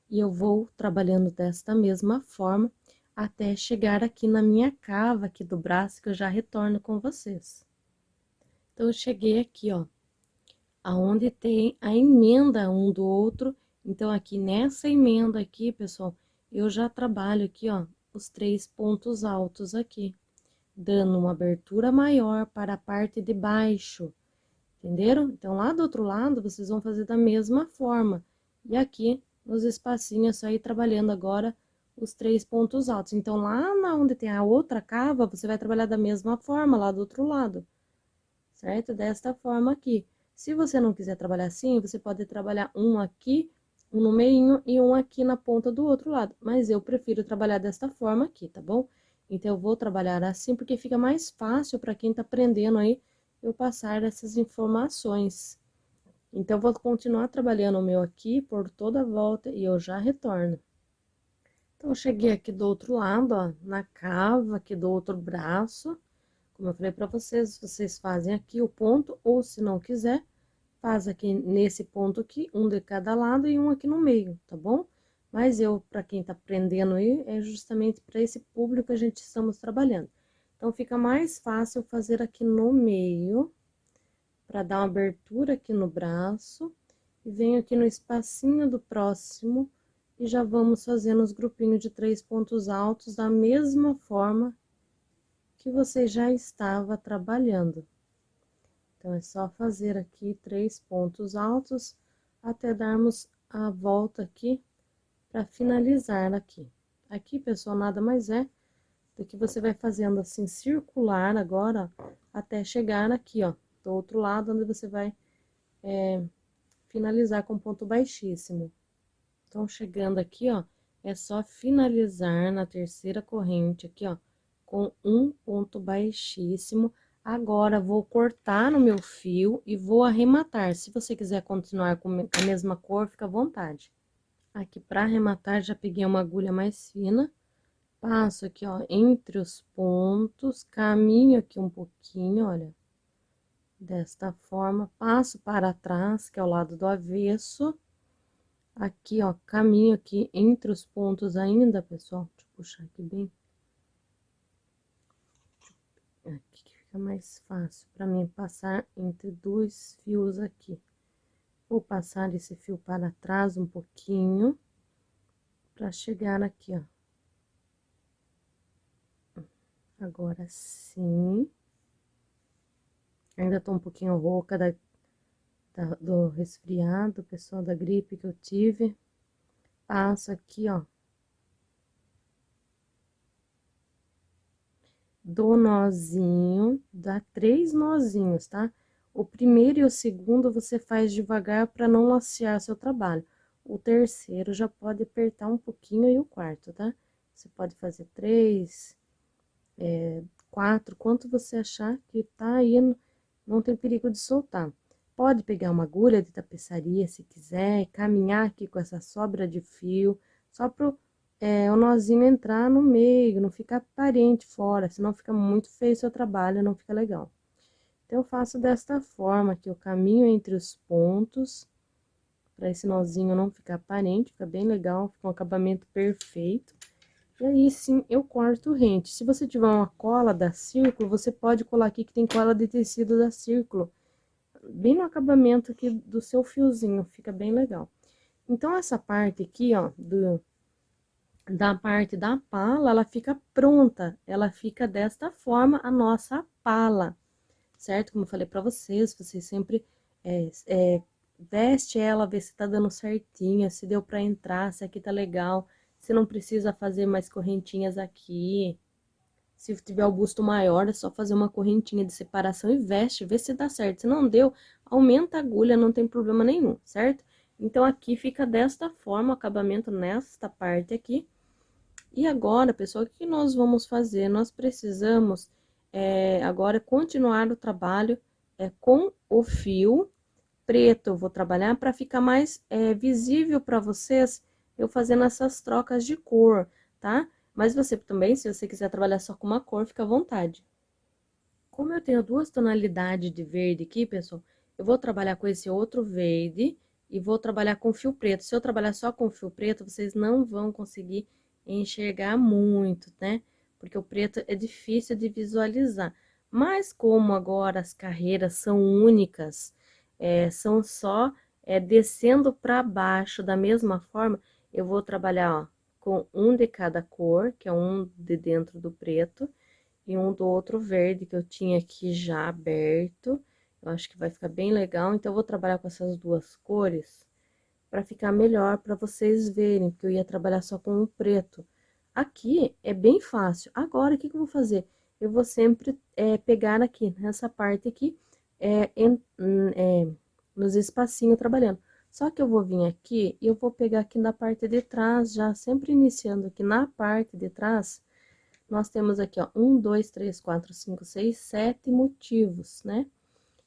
E eu vou trabalhando desta mesma forma, até chegar aqui na minha cava aqui do braço, que eu já retorno com vocês. Então, eu cheguei aqui, ó, aonde tem a emenda um do outro. Então, aqui nessa emenda aqui, pessoal, eu já trabalho aqui, ó, os 3 pontos altos aqui, dando uma abertura maior para a parte de baixo, entenderam? Então, lá do outro lado, vocês vão fazer da mesma forma. E aqui, nos espacinhos, é só ir trabalhando agora os 3 pontos altos. Então, lá na onde tem a outra cava, você vai trabalhar da mesma forma, lá do outro lado, certo? Desta forma aqui. Se você não quiser trabalhar assim, você pode trabalhar um aqui, um no meio e um aqui na ponta do outro lado. Mas eu prefiro trabalhar desta forma aqui, tá bom? Então, eu vou trabalhar assim, porque fica mais fácil para quem tá aprendendo aí, eu passar essas informações. Então, eu vou continuar trabalhando o meu aqui por toda a volta e eu já retorno. Então, eu cheguei aqui do outro lado, ó, na cava aqui do outro braço. Como eu falei pra vocês, vocês fazem aqui o ponto, ou se não quiser, faz aqui nesse ponto aqui, um de cada lado e um aqui no meio, tá bom? Mas eu, pra quem tá aprendendo aí, é justamente para esse público que a gente estamos trabalhando. Então, fica mais fácil fazer aqui no meio, para dar uma abertura aqui no braço, e venho aqui no espacinho do próximo, e já vamos fazendo os grupinhos de 3 pontos altos da mesma forma que você já estava trabalhando. Então, é só fazer aqui 3 pontos altos até darmos a volta aqui para finalizar aqui. Aqui, pessoal, nada mais é do que você vai fazendo assim circular agora, ó, até chegar aqui, ó, do outro lado, onde você vai finalizar com ponto baixíssimo. Então, chegando aqui, ó, é só finalizar na terceira corrente aqui, ó, com um ponto baixíssimo Agora, vou cortar no meu fio e vou arrematar. Se você quiser continuar com a mesma cor, fica à vontade. Aqui, para arrematar, já peguei uma agulha mais fina. Passo aqui, ó, entre os pontos, caminho aqui um pouquinho, olha. Desta forma, passo para trás, que é o lado do avesso. Aqui, ó, caminho aqui entre os pontos ainda, pessoal. Deixa eu puxar aqui bem. Aqui que fica mais fácil para mim passar entre dois fios aqui. Vou passar esse fio para trás um pouquinho, para chegar aqui, ó. Agora sim. Ainda tô um pouquinho rouca do resfriado, pessoal, da gripe que eu tive. Passo aqui, ó. Do nozinho, dá 3 nozinhos, tá? O primeiro e o segundo você faz devagar para não lacear seu trabalho. O terceiro já pode apertar um pouquinho e o quarto, tá? Você pode fazer 3, 4, quanto você achar que tá aí, não tem perigo de soltar. Pode pegar uma agulha de tapeçaria se quiser, e caminhar aqui com essa sobra de fio, só pro o nozinho entrar no meio, não ficar aparente fora, senão fica muito feio o seu trabalho, não fica legal. Então, eu faço desta forma, que eu caminho entre os pontos, para esse nozinho não ficar aparente, fica bem legal, fica um acabamento perfeito. E aí, sim, eu corto rente. Se você tiver uma cola da Círculo, você pode colar aqui que tem cola de tecido da Círculo, bem no acabamento aqui do seu fiozinho, fica bem legal. Então, essa parte aqui, ó, da parte da pala, ela fica pronta, ela fica desta forma, a nossa pala, certo? Como eu falei pra vocês sempre veste ela, vê se tá dando certinho, se deu pra entrar, se aqui tá legal, se não precisa fazer mais correntinhas aqui. Se tiver o busto maior, é só fazer uma correntinha de separação e veste, vê se dá certo. Se não deu, aumenta a agulha, não tem problema nenhum, certo? Então, aqui fica desta forma o acabamento nesta parte aqui. E agora, pessoal, o que nós vamos fazer? Nós precisamos agora continuar o trabalho com o fio preto. Eu vou trabalhar para ficar mais visível para vocês, eu fazendo essas trocas de cor, tá? Mas você também, se você quiser trabalhar só com uma cor, fica à vontade. Como eu tenho duas tonalidades de verde aqui, pessoal, eu vou trabalhar com esse outro verde e vou trabalhar com fio preto. Se eu trabalhar só com fio preto, vocês não vão conseguir enxergar muito, né? Porque o preto é difícil de visualizar. Mas como agora as carreiras são únicas, são só descendo para baixo da mesma forma, eu vou trabalhar, ó, com um de cada cor, que é um de dentro do preto, e um do outro verde que eu tinha aqui já aberto. Eu acho que vai ficar bem legal, então eu vou trabalhar com essas duas cores para ficar melhor para vocês verem, porque eu ia trabalhar só com o preto. Aqui é bem fácil. Agora, o que que eu vou fazer? Eu vou sempre pegar aqui, nessa parte aqui, nos espacinhos trabalhando. Só que eu vou vir aqui e eu vou pegar aqui na parte de trás, já sempre iniciando aqui na parte de trás, nós temos aqui, ó, 1, 2, 3, 4, 5, 6, 7 motivos, né?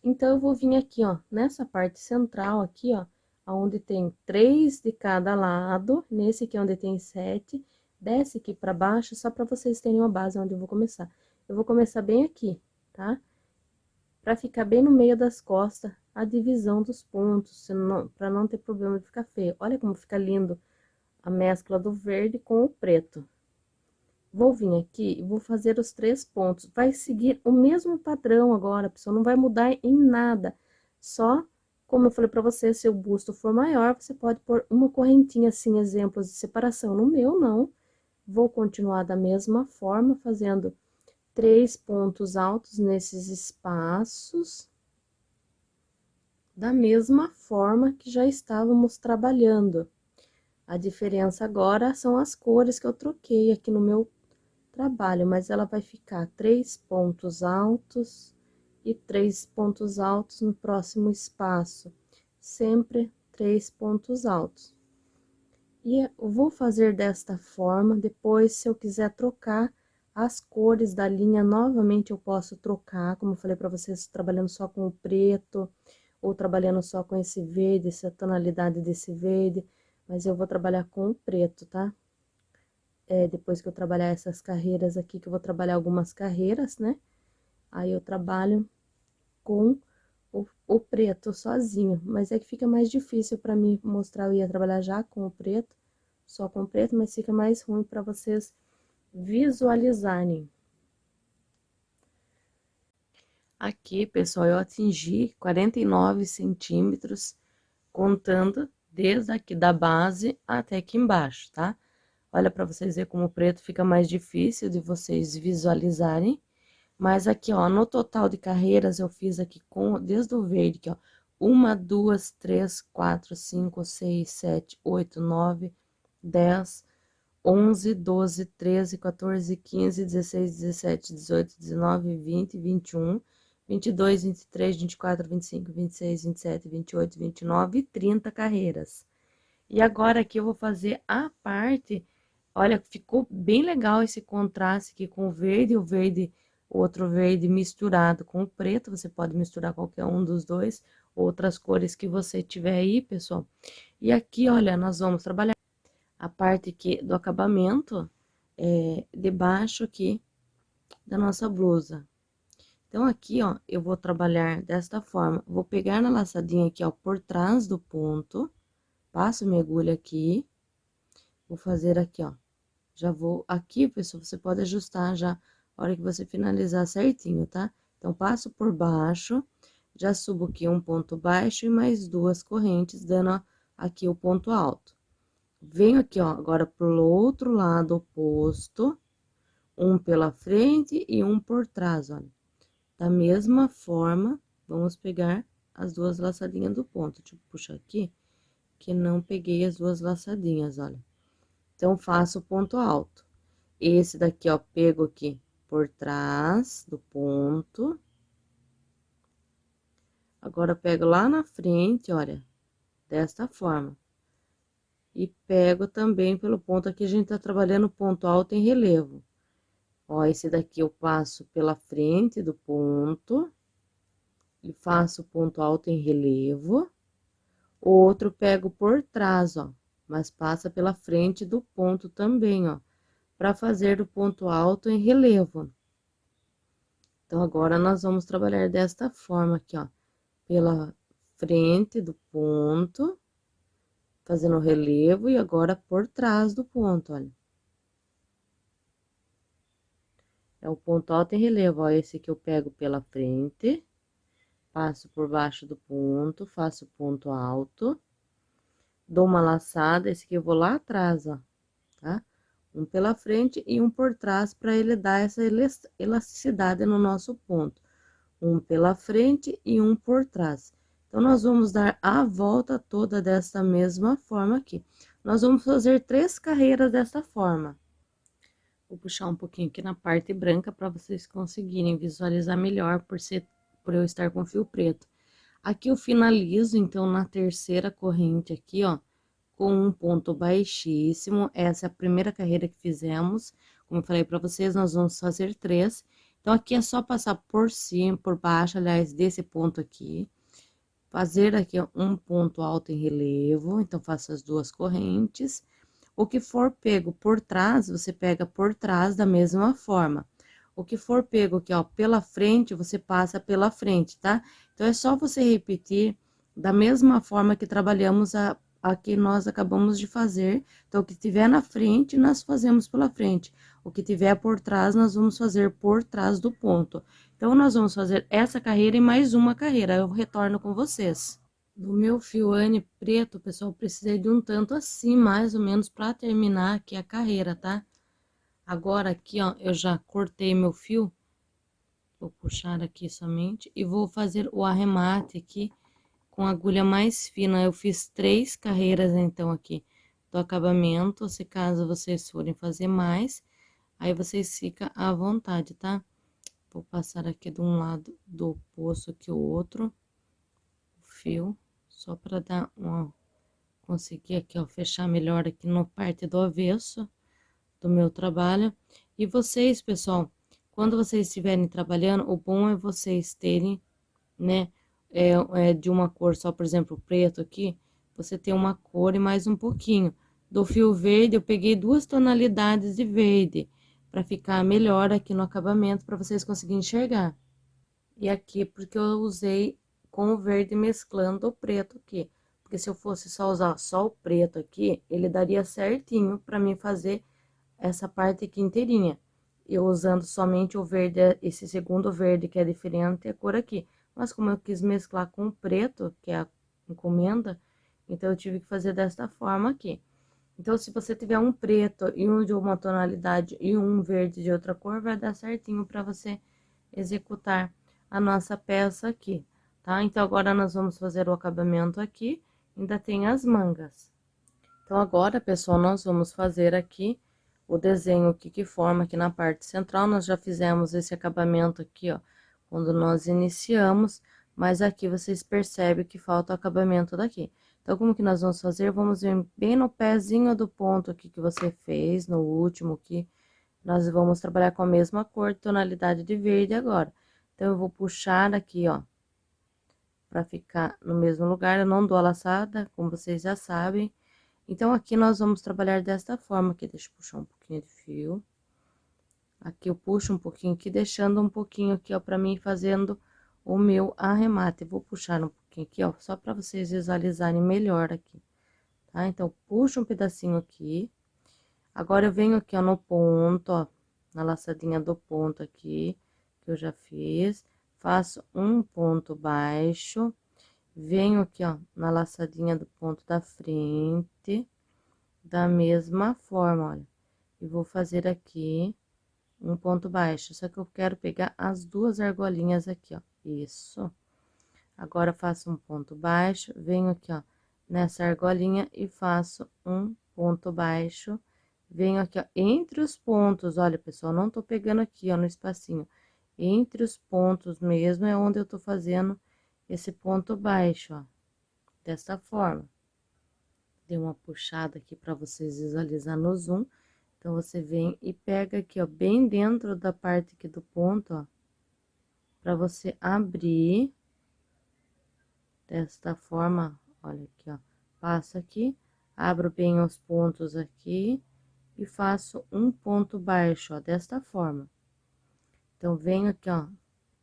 Então, eu vou vir aqui, ó, nessa parte central aqui, ó, onde tem 3 de cada lado, nesse aqui onde tem 7, desce aqui pra baixo, só pra vocês terem uma base onde eu vou começar. Eu vou começar bem aqui, tá? Pra ficar bem no meio das costas, a divisão dos pontos, pra não ter problema de ficar feio. Olha como fica lindo a mescla do verde com o preto. Vou vir aqui e vou fazer os 3 pontos. Vai seguir o mesmo padrão agora, pessoal, não vai mudar em nada. Só, como eu falei pra você, se o busto for maior, você pode pôr uma correntinha assim, exemplos de separação. No meu, não. Vou continuar da mesma forma, fazendo 3 pontos altos nesses espaços. Da mesma forma que já estávamos trabalhando. A diferença agora são as cores que eu troquei aqui no meu trabalho, mas ela vai ficar 3 pontos altos e 3 pontos altos no próximo espaço, sempre 3 pontos altos. E eu vou fazer desta forma, depois, se eu quiser trocar As cores da linha, novamente, eu posso trocar, como eu falei pra vocês, trabalhando só com o preto, ou trabalhando só com esse verde, essa tonalidade desse verde, mas eu vou trabalhar com o preto, tá? Depois que eu trabalhar essas carreiras aqui, que eu vou trabalhar algumas carreiras, né? Aí eu trabalho com o preto sozinho, mas é que fica mais difícil pra mim mostrar, eu ia trabalhar já com o preto, só com o preto, mas fica mais ruim pra vocês visualizarem. Aqui, pessoal, eu atingi 49 centímetros, contando desde aqui da base até aqui embaixo, tá? Olha pra vocês verem como o preto fica mais difícil de vocês visualizarem. Mas aqui, ó, no total de carreiras, eu fiz aqui com, desde o verde, aqui, ó, 1, 2, 3, 4, 5, 6, 7, 8, 9, 10, 11, 12, 13, 14, 15, 16, 17, 18, 19, 20, 21, 22, 23, 24, 25, 26, 27, 28, 29 e 30 carreiras. E agora aqui eu vou fazer a parte, olha, ficou bem legal esse contraste aqui com o verde, o outro verde misturado com o preto, você pode misturar qualquer um dos dois, outras cores que você tiver aí, pessoal. E aqui, olha, nós vamos trabalhar a parte aqui do acabamento, debaixo aqui da nossa blusa. Então, aqui, ó, eu vou trabalhar desta forma, vou pegar na laçadinha aqui, ó, por trás do ponto, passo minha agulha aqui, vou fazer aqui, ó, já vou, aqui, pessoal, você pode ajustar já a hora que você finalizar certinho, tá? Então, passo por baixo, já subo aqui um ponto baixo e mais duas correntes, dando ó, aqui o ponto alto. Venho aqui, ó, agora pro outro lado oposto, um pela frente e um por trás, olha. Da mesma forma, vamos pegar as duas laçadinhas do ponto. Deixa eu puxar aqui, que não peguei as duas laçadinhas, olha. Então, faço o ponto alto. Esse daqui, ó, pego aqui por trás do ponto. Agora, pego lá na frente, olha, desta forma. E pego também pelo ponto aqui, a gente tá trabalhando ponto alto em relevo. Ó, esse daqui eu passo pela frente do ponto. E faço ponto alto em relevo. O outro pego por trás, ó, mas passa pela frente do ponto também, ó, para fazer o ponto alto em relevo. Então, agora, nós vamos trabalhar desta forma aqui, ó, pela frente do ponto, fazendo o relevo, e agora por trás do ponto, olha. É o ponto alto em relevo, ó, esse que eu pego pela frente, passo por baixo do ponto, faço ponto alto, dou uma laçada, esse aqui eu vou lá atrás, ó, tá? Um pela frente e um por trás, para ele dar essa elasticidade no nosso ponto. Um pela frente e um por trás. Então, nós vamos dar a volta toda dessa mesma forma aqui. Nós vamos fazer 3 carreiras dessa forma. Vou puxar um pouquinho aqui na parte branca para vocês conseguirem visualizar melhor por eu estar com fio preto. Aqui eu finalizo, então, na terceira corrente aqui, ó, com um ponto baixíssimo. Essa é a primeira carreira que fizemos. Como eu falei para vocês, nós vamos fazer 3. Então, aqui é só passar por cima, por baixo, aliás, desse ponto aqui. Fazer aqui um ponto alto em relevo, então, faço as duas correntes. O que for pego por trás, você pega por trás da mesma forma. O que for pego aqui, ó, pela frente, você passa pela frente, tá? Então, é só você repetir da mesma forma que trabalhamos a que nós acabamos de fazer. Então, o que tiver na frente, nós fazemos pela frente. O que tiver por trás, nós vamos fazer por trás do ponto. Então, nós vamos fazer essa carreira e mais uma carreira. Eu retorno com vocês. Do meu fio Anne preto, pessoal, precisei de um tanto assim, mais ou menos, para terminar aqui a carreira, tá? Agora, aqui, ó, eu já cortei meu fio. Vou puxar aqui somente e vou fazer o arremate aqui com agulha mais fina. Eu fiz 3 carreiras, então, aqui do acabamento. Se caso vocês forem fazer mais, aí vocês ficam à vontade, tá? Vou passar aqui de um lado do oposto que o outro, o fio, só para dar uma... Conseguir aqui, ó, fechar melhor aqui na parte do avesso do meu trabalho. E vocês, pessoal, quando vocês estiverem trabalhando, o bom é vocês terem, né, de uma cor só, por exemplo, o preto aqui, você tem uma cor e mais um pouquinho. Do fio verde, eu peguei 2 tonalidades de verde, para ficar melhor aqui no acabamento, para vocês conseguirem enxergar. E aqui, porque eu usei com o verde mesclando o preto aqui. Porque se eu fosse só usar só o preto aqui, ele daria certinho para mim fazer essa parte aqui inteirinha. Eu usando somente o verde, esse segundo verde que é diferente, a cor aqui. Mas como eu quis mesclar com o preto, que é a encomenda, então eu tive que fazer desta forma aqui. Então, se você tiver um preto e um de uma tonalidade e um verde de outra cor, vai dar certinho para você executar a nossa peça aqui, tá? Então, agora nós vamos fazer o acabamento aqui, ainda tem as mangas. Então, agora, pessoal, nós vamos fazer aqui o desenho que forma aqui na parte central. Nós já fizemos esse acabamento aqui, ó, quando nós iniciamos, mas aqui vocês percebem que falta o acabamento daqui. Então, como que nós vamos fazer? Vamos vir bem no pezinho do ponto aqui que você fez, no último aqui. Nós vamos trabalhar com a mesma cor, tonalidade de verde agora. Então, eu vou puxar aqui, ó, pra ficar no mesmo lugar. Eu não dou a laçada, como vocês já sabem. Então, aqui nós vamos trabalhar desta forma aqui. Deixa eu puxar um pouquinho de fio. Aqui eu puxo um pouquinho aqui, deixando um pouquinho aqui, ó, pra mim fazendo o meu arremate. Vou puxar um pouquinho aqui, ó, só pra vocês visualizarem melhor aqui, tá? Então, puxo um pedacinho aqui. Agora, eu venho aqui, ó, no ponto, ó, na laçadinha do ponto aqui, que eu já fiz. Faço um ponto baixo. Venho aqui, ó, na laçadinha do ponto da frente, da mesma forma, olha. E vou fazer aqui um ponto baixo, só que eu quero pegar as 2 argolinhas aqui, ó. Isso. Agora, faço um ponto baixo, venho aqui, ó, nessa argolinha e faço um ponto baixo. Venho aqui, ó, entre os pontos, olha, pessoal, não tô pegando aqui, ó, no espacinho. Entre os pontos mesmo é onde eu tô fazendo esse ponto baixo, ó, desta forma. Dei uma puxada aqui para vocês visualizar no zoom. Então, você vem e pega aqui, ó, bem dentro da parte aqui do ponto, ó, para você abrir desta forma, olha aqui, ó, passo aqui, abro bem os pontos aqui e faço um ponto baixo, ó, desta forma. Então, venho aqui, ó,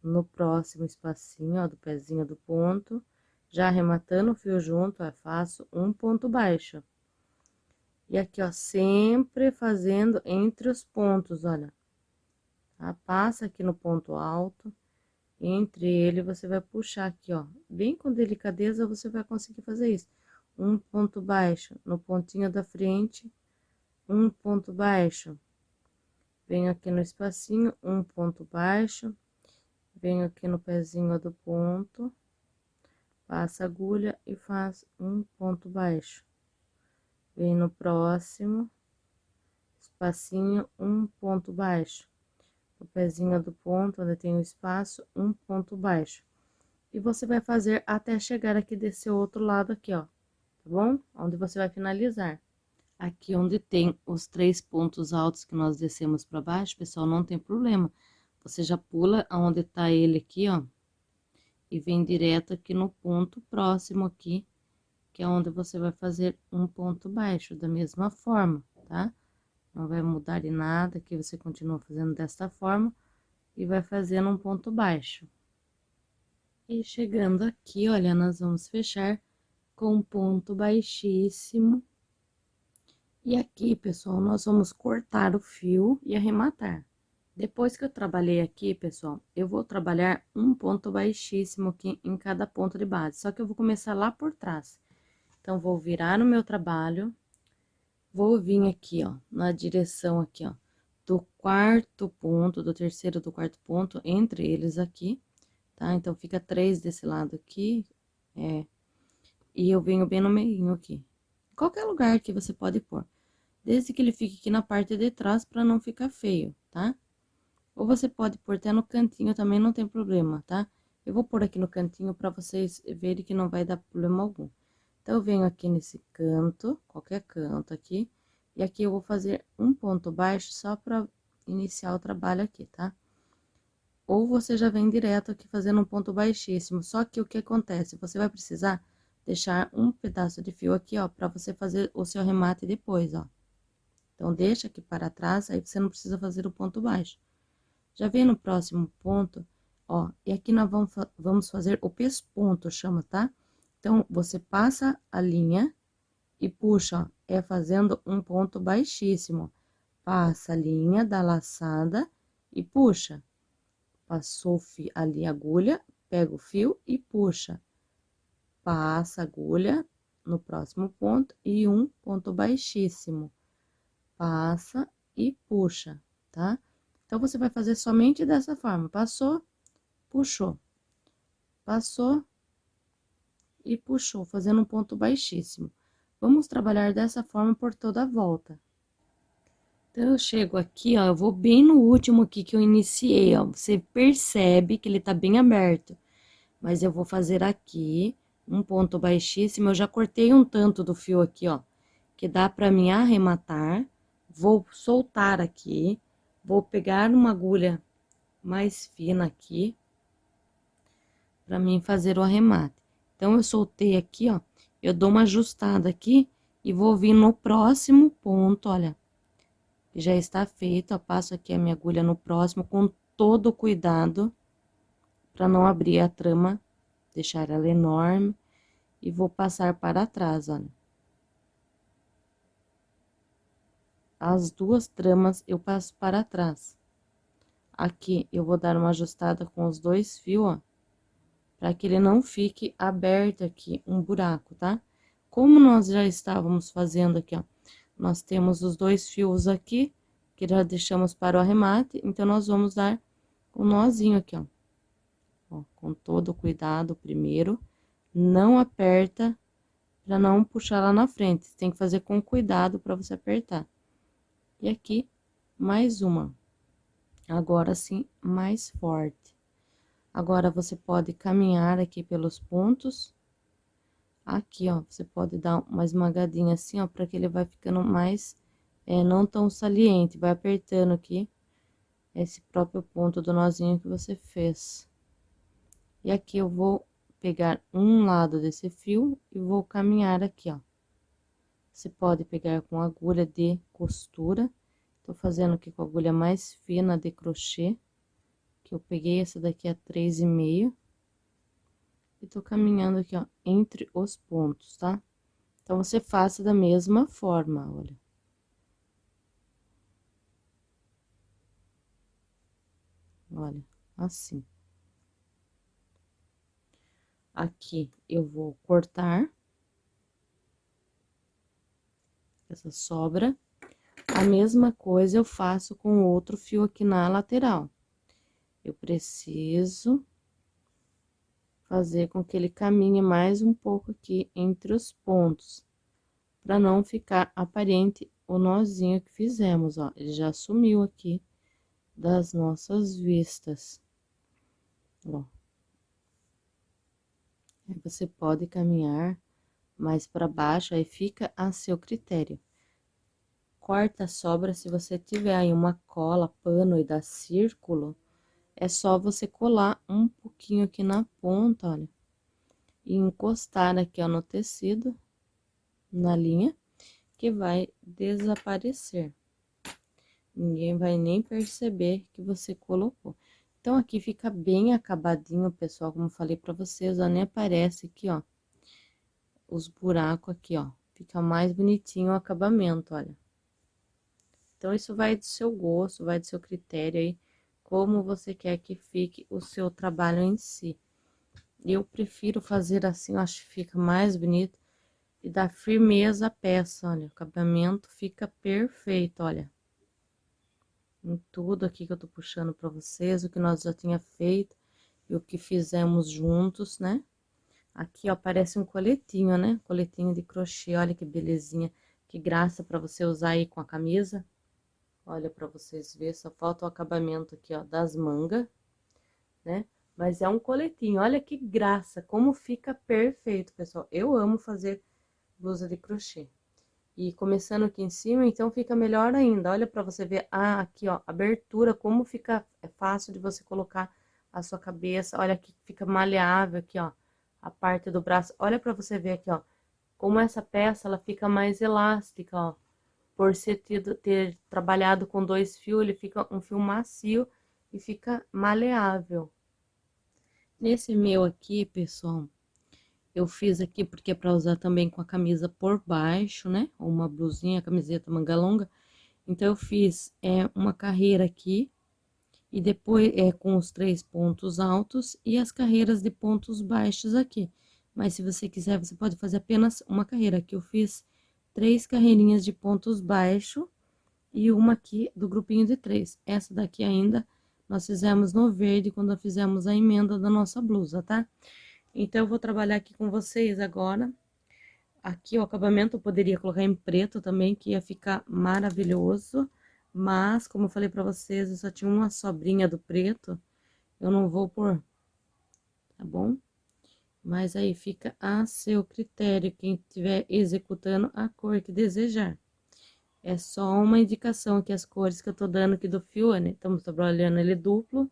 no próximo espacinho, ó, do pezinho do ponto, já arrematando o fio junto, ó, faço um ponto baixo. E aqui, ó, sempre fazendo entre os pontos, olha. Tá? Passa aqui no ponto alto, entre ele você vai puxar aqui, ó. Bem com delicadeza você vai conseguir fazer isso. Um ponto baixo no pontinho da frente, um ponto baixo. Venho aqui no espacinho, um ponto baixo. Venho aqui no pezinho do ponto, passa a agulha e faz um ponto baixo. Vem no próximo espacinho, um ponto baixo. O pezinho do ponto, onde tem o espaço, um ponto baixo. E você vai fazer até chegar aqui desse outro lado aqui, ó, tá bom? Onde você vai finalizar. Aqui onde tem os 3 pontos altos que nós descemos para baixo, pessoal, não tem problema. Você já pula aonde tá ele aqui, ó, e vem direto aqui no ponto próximo aqui, que é onde você vai fazer um ponto baixo, da mesma forma, tá? Não vai mudar em nada, aqui você continua fazendo desta forma e vai fazendo um ponto baixo. E chegando aqui, olha, nós vamos fechar com um ponto baixíssimo. E aqui, pessoal, nós vamos cortar o fio e arrematar. Depois que eu trabalhei aqui, pessoal, eu vou trabalhar um ponto baixíssimo aqui em cada ponto de base. Só que eu vou começar lá por trás. Então, vou virar no meu trabalho, vou vir aqui, ó, na direção aqui, ó, do quarto ponto, do terceiro do quarto ponto, entre eles aqui, tá? Então, fica 3 desse lado aqui, e eu venho bem no meio aqui. Qualquer lugar que você pode pôr, desde que ele fique aqui na parte de trás, pra não ficar feio, tá? Ou você pode pôr até no cantinho também, não tem problema, tá? Eu vou pôr aqui no cantinho pra vocês verem que não vai dar problema algum. Então, eu venho aqui nesse canto, qualquer canto aqui, e aqui eu vou fazer um ponto baixo só pra iniciar o trabalho aqui, tá? Ou você já vem direto aqui fazendo um ponto baixíssimo. Só que o que acontece? Você vai precisar deixar um pedaço de fio aqui, ó, pra você fazer o seu remate depois, ó. Então, deixa aqui para trás, aí você não precisa fazer o ponto baixo. Já vem no próximo ponto, ó, e aqui nós vamos fazer o pesponto, chama, tá? Então, você passa a linha e puxa, ó, é fazendo um ponto baixíssimo. Passa a linha da laçada e puxa. Passou ali a agulha, pega o fio e puxa. Passa a agulha no próximo ponto e um ponto baixíssimo. Passa e puxa, tá? Então, você vai fazer somente dessa forma. Passou, puxou. Passou e puxou, fazendo um ponto baixíssimo. Vamos trabalhar dessa forma por toda a volta. Então, eu chego aqui, ó, eu vou bem no último aqui que eu iniciei, ó. Você percebe que ele tá bem aberto. Mas eu vou fazer aqui um ponto baixíssimo. Eu já cortei um tanto do fio aqui, ó, que dá pra mim arrematar. Vou soltar aqui, vou pegar uma agulha mais fina aqui, pra mim fazer o arremate. Então, eu soltei aqui, ó, eu dou uma ajustada aqui e vou vir no próximo ponto, olha, que já está feito, ó, passo aqui a minha agulha no próximo com todo o cuidado, pra não abrir a trama, deixar ela enorme, e vou passar para trás, olha. As duas tramas eu passo para trás. Aqui, eu vou dar uma ajustada com os dois fios, ó, para que ele não fique aberto aqui, um buraco, tá? Como nós já estávamos fazendo aqui, ó, nós temos os dois fios aqui, que já deixamos para o arremate, então, nós vamos dar um nozinho aqui, ó. Ó, com todo o cuidado primeiro, não aperta para não puxar lá na frente, você tem que fazer com cuidado para você apertar. E aqui, mais uma. Agora sim, mais forte. Agora, você pode caminhar aqui pelos pontos. Aqui, ó, você pode dar uma esmagadinha assim, ó, para que ele vai ficando mais, não tão saliente. Vai apertando aqui esse próprio ponto do nozinho que você fez. E aqui eu vou pegar um lado desse fio e vou caminhar aqui, ó. Você pode pegar com agulha de costura. Tô fazendo aqui com a agulha mais fina de crochê, que eu peguei essa daqui a 3,5. E tô caminhando aqui, ó, entre os pontos, tá? Então, você faça da mesma forma, olha. Olha, assim. Aqui, eu vou cortar essa sobra. A mesma coisa eu faço com o outro fio aqui na lateral. Eu preciso fazer com que ele caminhe mais um pouco aqui entre os pontos, para não ficar aparente o nozinho que fizemos, ó. Ele já sumiu aqui das nossas vistas, ó. Aí, você pode caminhar mais para baixo, aí fica a seu critério. Corta a sobra, se você tiver aí uma cola, pano e dá círculo, é só você colar um pouquinho aqui na ponta, olha, e encostar aqui, ó, no tecido, na linha, que vai desaparecer. Ninguém vai nem perceber que você colocou. Então, aqui fica bem acabadinho, pessoal, como eu falei pra vocês, ó, nem aparece aqui, ó, os buracos aqui, ó. Fica mais bonitinho o acabamento, olha. Então, isso vai do seu gosto, vai do seu critério aí, como você quer que fique o seu trabalho em si. Eu prefiro fazer assim, eu acho que fica mais bonito e dá firmeza à peça, olha. O acabamento fica perfeito, olha. Em tudo aqui que eu tô puxando pra vocês, o que nós já tinha feito e o que fizemos juntos, né? Aqui, ó, parece um coletinho, né? Coletinho de crochê, olha que belezinha, que graça pra você usar aí com a camisa. Olha, pra vocês verem, só falta o acabamento aqui, ó, das mangas, né? Mas é um coletinho, olha que graça, como fica perfeito, pessoal. Eu amo fazer blusa de crochê. e começando aqui em cima, então fica melhor ainda. Olha pra você ver, aqui ó, abertura, como fica, é fácil de você colocar a sua cabeça. Olha aqui, fica maleável aqui, ó, a parte do braço. Olha pra você ver aqui, ó, como essa peça, ela fica mais elástica, ó. Por ser ter trabalhado com 2 fios, ele fica um fio macio e fica maleável. Nesse meu aqui, pessoal, eu fiz aqui porque é para usar também com a camisa por baixo, né? Ou uma blusinha, camiseta manga longa. Então, eu fiz uma carreira aqui e depois com os 3 pontos altos e as carreiras de pontos baixos aqui. Mas se você quiser, você pode fazer apenas uma carreira. Aqui eu fiz 3 carreirinhas de pontos baixos e uma aqui do grupinho de 3. Essa daqui ainda nós fizemos no verde quando fizemos a emenda da nossa blusa, tá? Então, eu vou trabalhar aqui com vocês agora. Aqui o acabamento eu poderia colocar em preto também, que ia ficar maravilhoso. Mas, como eu falei pra vocês, eu só tinha uma sobrinha do preto. Eu não vou pôr, tá bom? Mas aí fica a seu critério, quem estiver executando a cor que desejar. É só uma indicação aqui, as cores que eu tô dando aqui do fio, né? Estamos trabalhando ele duplo.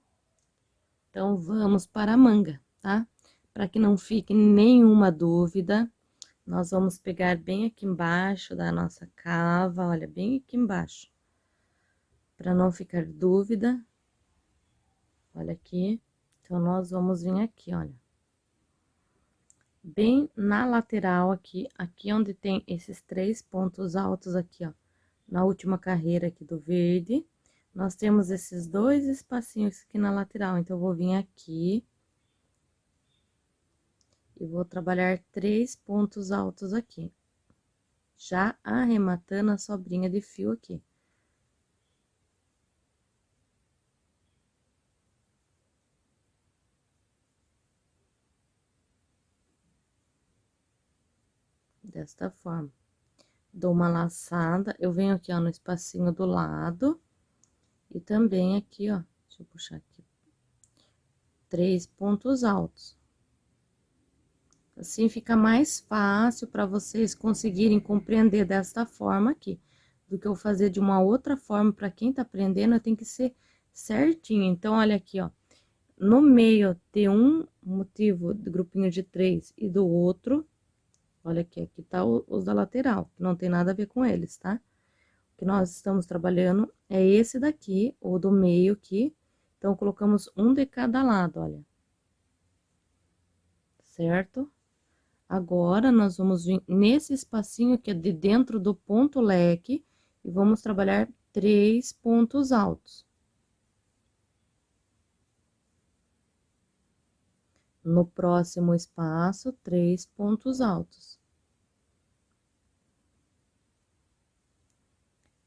Então, vamos para a manga, tá? Para que não fique nenhuma dúvida, nós vamos pegar bem aqui embaixo da nossa cava, olha, bem aqui embaixo. Para não ficar dúvida, olha aqui. Então, nós vamos vir aqui, olha. Bem na lateral aqui, aqui onde tem esses 3 pontos altos aqui, ó. Na última carreira aqui do verde, nós temos esses 2 espacinhos aqui na lateral. Então, eu vou vir aqui e vou trabalhar 3 pontos altos aqui, já arrematando a sobrinha de fio aqui. Desta forma. Dou uma laçada, eu venho aqui, ó, no espacinho do lado, e também aqui, ó, deixa eu puxar aqui, 3 pontos altos. Assim fica mais fácil para vocês conseguirem compreender desta forma aqui, do que eu fazer de uma outra forma. Para quem tá aprendendo, tem que ser certinho. Então, olha aqui, ó, no meio tem um motivo do grupinho de 3 e do outro, olha aqui tá os da lateral, que não tem nada a ver com eles, tá? O que nós estamos trabalhando é esse daqui, o do meio aqui. Então, colocamos um de cada lado, olha. Certo? Agora, nós vamos vir nesse espacinho que é de dentro do ponto leque e vamos trabalhar 3 pontos altos. No próximo espaço, 3 pontos altos.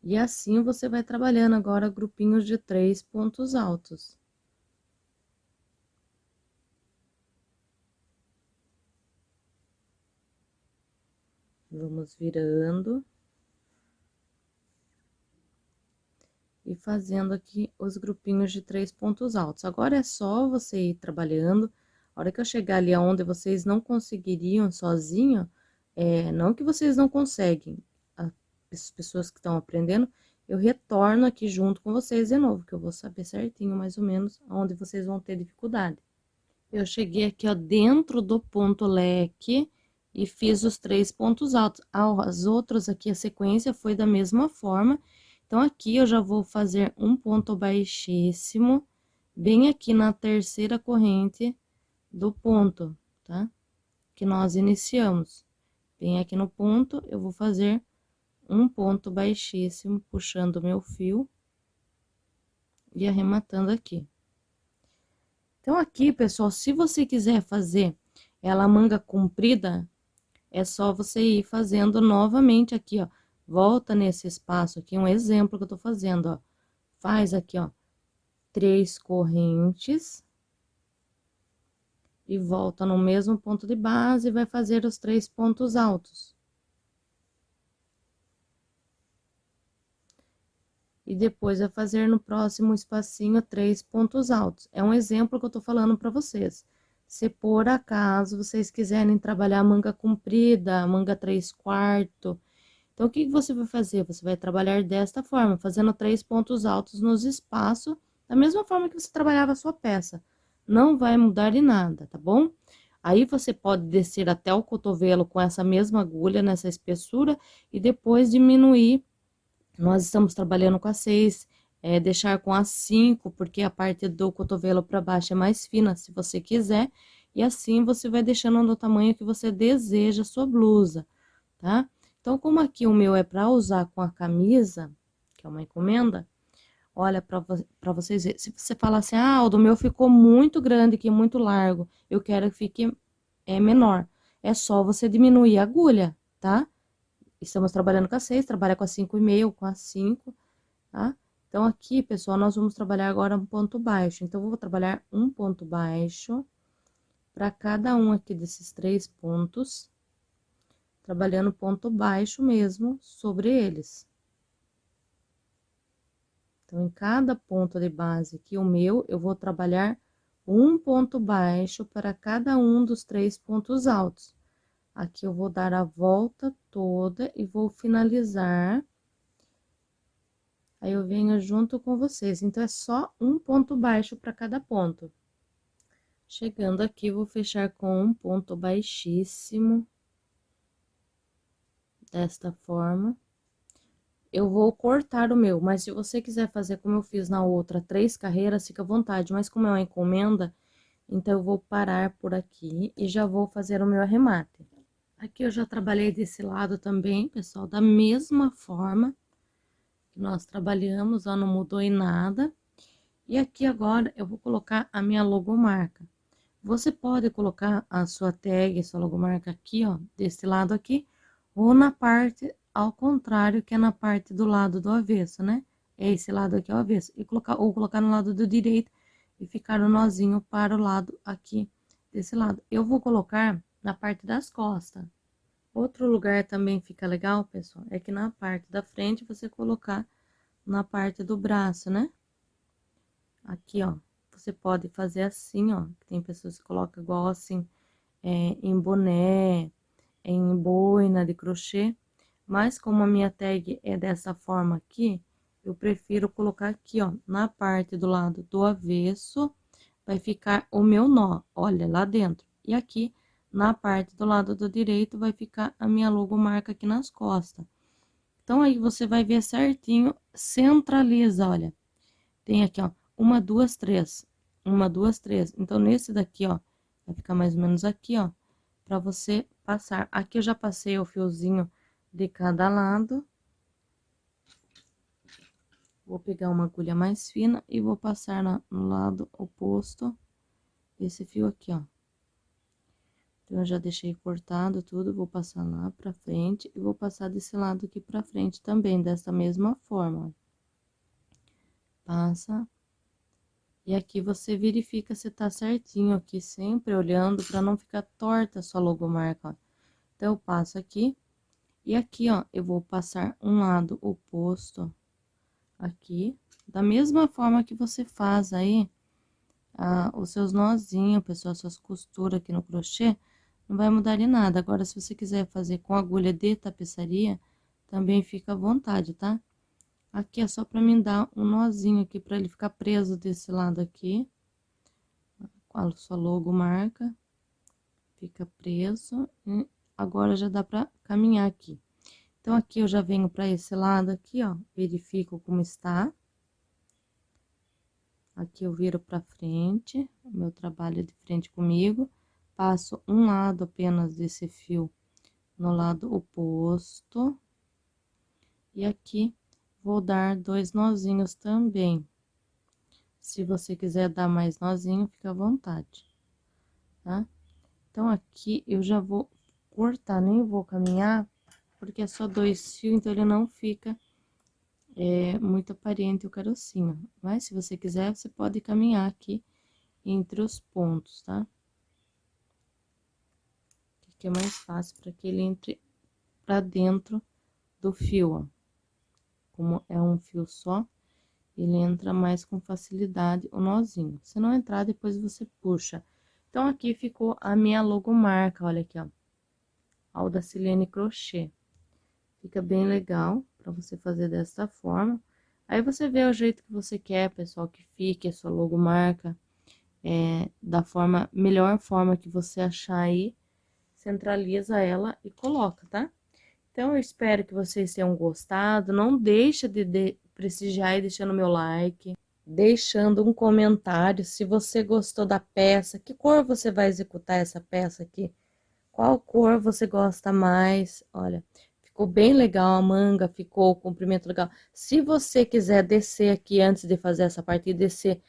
E assim você vai trabalhando agora grupinhos de 3 pontos altos. Vamos virando. E fazendo aqui os grupinhos de 3 pontos altos. Agora é só você ir trabalhando. A hora que eu chegar ali aonde vocês não conseguiriam sozinho, não que vocês não conseguem, as pessoas que estão aprendendo, eu retorno aqui junto com vocês de novo, que eu vou saber certinho mais ou menos aonde vocês vão ter dificuldade. Eu cheguei aqui, ó, dentro do ponto leque e fiz os 3 pontos altos. As outras aqui, a sequência foi da mesma forma. Então, aqui eu já vou fazer um ponto baixíssimo, bem aqui na terceira corrente do ponto, tá? Que nós iniciamos. Bem aqui no ponto, eu vou fazer um ponto baixíssimo, puxando o meu fio e arrematando aqui. Então, aqui, pessoal, se você quiser fazer ela manga comprida, é só você ir fazendo novamente aqui, ó. Volta nesse espaço aqui, um exemplo que eu tô fazendo, ó. Faz aqui, ó, 3 correntes. E volta no mesmo ponto de base e vai fazer os 3 pontos altos. E depois vai fazer no próximo espacinho 3 pontos altos. É um exemplo que eu tô falando pra vocês. Se por acaso vocês quiserem trabalhar manga comprida, manga 3/4, Então, o que você vai fazer? Você vai trabalhar desta forma, fazendo 3 pontos altos nos espaços, da mesma forma que você trabalhava a sua peça. Não vai mudar em nada, tá bom? Aí, você pode descer até o cotovelo com essa mesma agulha, nessa espessura, e depois diminuir. Nós estamos trabalhando com a 6, deixar com a 5, porque a parte do cotovelo para baixo é mais fina, se você quiser. E assim, você vai deixando no tamanho que você deseja a sua blusa, tá? Então, como aqui o meu é para usar com a camisa, que é uma encomenda, olha, para vocês verem. Se você falar assim, ah, o do meu ficou muito grande aqui, muito largo, eu quero que fique menor. É só você diminuir a agulha, tá? Estamos trabalhando com a 6, trabalha com a 5,5, com a 5, tá? Então, aqui, pessoal, nós vamos trabalhar agora um ponto baixo. Então, eu vou trabalhar um ponto baixo para cada um aqui desses 3 pontos, trabalhando ponto baixo mesmo sobre eles. Então, em cada ponto de base aqui, o meu, eu vou trabalhar um ponto baixo para cada um dos 3 pontos altos. Aqui eu vou dar a volta toda e vou finalizar. Aí, eu venho junto com vocês. Então, é só um ponto baixo para cada ponto. Chegando aqui, vou fechar com um ponto baixíssimo. Desta forma. Eu vou cortar o meu, mas se você quiser fazer como eu fiz na outra, 3 carreiras, fica à vontade. Mas como é uma encomenda, então eu vou parar por aqui e já vou fazer o meu arremate. Aqui eu já trabalhei desse lado também, pessoal, da mesma forma que nós trabalhamos, ó, não mudou em nada. E aqui agora eu vou colocar a minha logomarca. Você pode colocar a sua tag, a sua logomarca aqui, ó, desse lado aqui, ou na parte ao contrário, que é na parte do lado do avesso, né? É esse lado aqui é o avesso. E colocar, ou colocar no lado do direito e ficar o nozinho para o lado aqui, desse lado. Eu vou colocar na parte das costas. Outro lugar também fica legal, pessoal, é que na parte da frente você colocar na parte do braço, né? Aqui, ó, você pode fazer assim, ó, tem pessoas que colocam igual assim, em boné, em boina de crochê, mas como a minha tag é dessa forma aqui, eu prefiro colocar aqui, ó, na parte do lado do avesso, vai ficar o meu nó, olha, lá dentro. E aqui, na parte do lado do direito, vai ficar a minha logomarca aqui nas costas. Então, aí você vai ver certinho, centraliza, olha. Tem aqui, ó, 1, 2, 3. 1, 2, 3. Então, nesse daqui, ó, vai ficar mais ou menos aqui, ó, pra você passar. Aqui eu já passei o fiozinho de cada lado. Vou pegar uma agulha mais fina e vou passar no lado oposto esse fio aqui, ó. Então, eu já deixei cortado tudo, vou passar lá pra frente e vou passar desse lado aqui pra frente também, dessa mesma forma, ó. Passa. E aqui você verifica se tá certinho aqui, sempre olhando pra não ficar torta a sua logomarca, ó. Então, eu passo aqui. E aqui, ó, eu vou passar um lado oposto aqui, da mesma forma que você faz aí os seus nozinhos, pessoal, suas costuras aqui no crochê, não vai mudar em nada. Agora, se você quiser fazer com agulha de tapeçaria, também fica à vontade, tá? Aqui é só pra mim dar um nozinho aqui, pra ele ficar preso desse lado aqui, com a sua logomarca, fica preso, e agora já dá pra caminhar aqui. Então, aqui eu já venho pra esse lado aqui, ó, verifico como está. Aqui eu viro pra frente, o meu trabalho é de frente comigo, passo um lado apenas desse fio no lado oposto. E aqui vou dar 2 nozinhos também. Se você quiser dar mais nozinho, fica à vontade, tá? Então, aqui eu já vou cortar, nem vou caminhar, porque é só 2 fios, então ele não fica muito aparente o carocinho. Mas, se você quiser, você pode caminhar aqui entre os pontos, tá? Que é mais fácil para que ele entre pra dentro do fio, ó. Como é um fio só, ele entra mais com facilidade o nozinho. Se não entrar, depois você puxa. Então, aqui ficou a minha logomarca, olha aqui, ó. Aldacilene Crochê. Fica bem legal para você fazer dessa forma. Aí você vê o jeito que você quer, pessoal, que fique a sua logomarca, da melhor forma que você achar aí, centraliza ela e coloca, tá? Então, eu espero que vocês tenham gostado. Não deixa de prestigiar e deixando meu like, deixando um comentário se você gostou da peça, que cor você vai executar essa peça aqui, qual cor você gosta mais. Olha, ficou bem legal a manga, ficou o comprimento legal. Se você quiser descer aqui antes de fazer essa parte, descer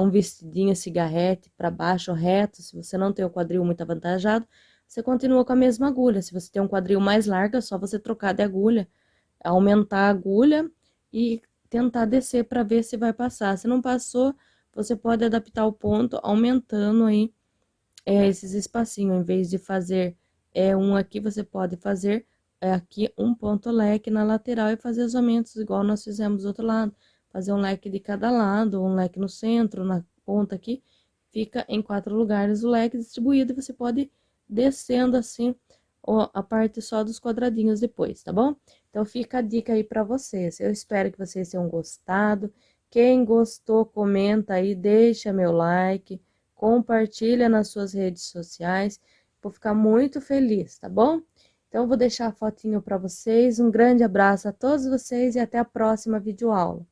um vestidinho cigarrete para baixo reto, se você não tem o quadril muito avantajado, você continua com a mesma agulha. Se você tem um quadril mais largo, é só você trocar de agulha, aumentar a agulha e tentar descer para ver se vai passar. Se não passou, você pode adaptar o ponto aumentando aí esses espacinhos. Em vez de fazer um aqui, você pode fazer aqui um ponto leque na lateral e fazer os aumentos igual nós fizemos do outro lado. Fazer um leque de cada lado, um leque no centro, na ponta aqui, fica em 4 lugares o leque distribuído e você pode ir descendo assim a parte só dos quadradinhos depois, tá bom? Então, fica a dica aí para vocês. Eu espero que vocês tenham gostado. Quem gostou, comenta aí, deixa meu like, compartilha nas suas redes sociais. Vou ficar muito feliz, tá bom? Então, eu vou deixar a fotinho para vocês. Um grande abraço a todos vocês e até a próxima videoaula.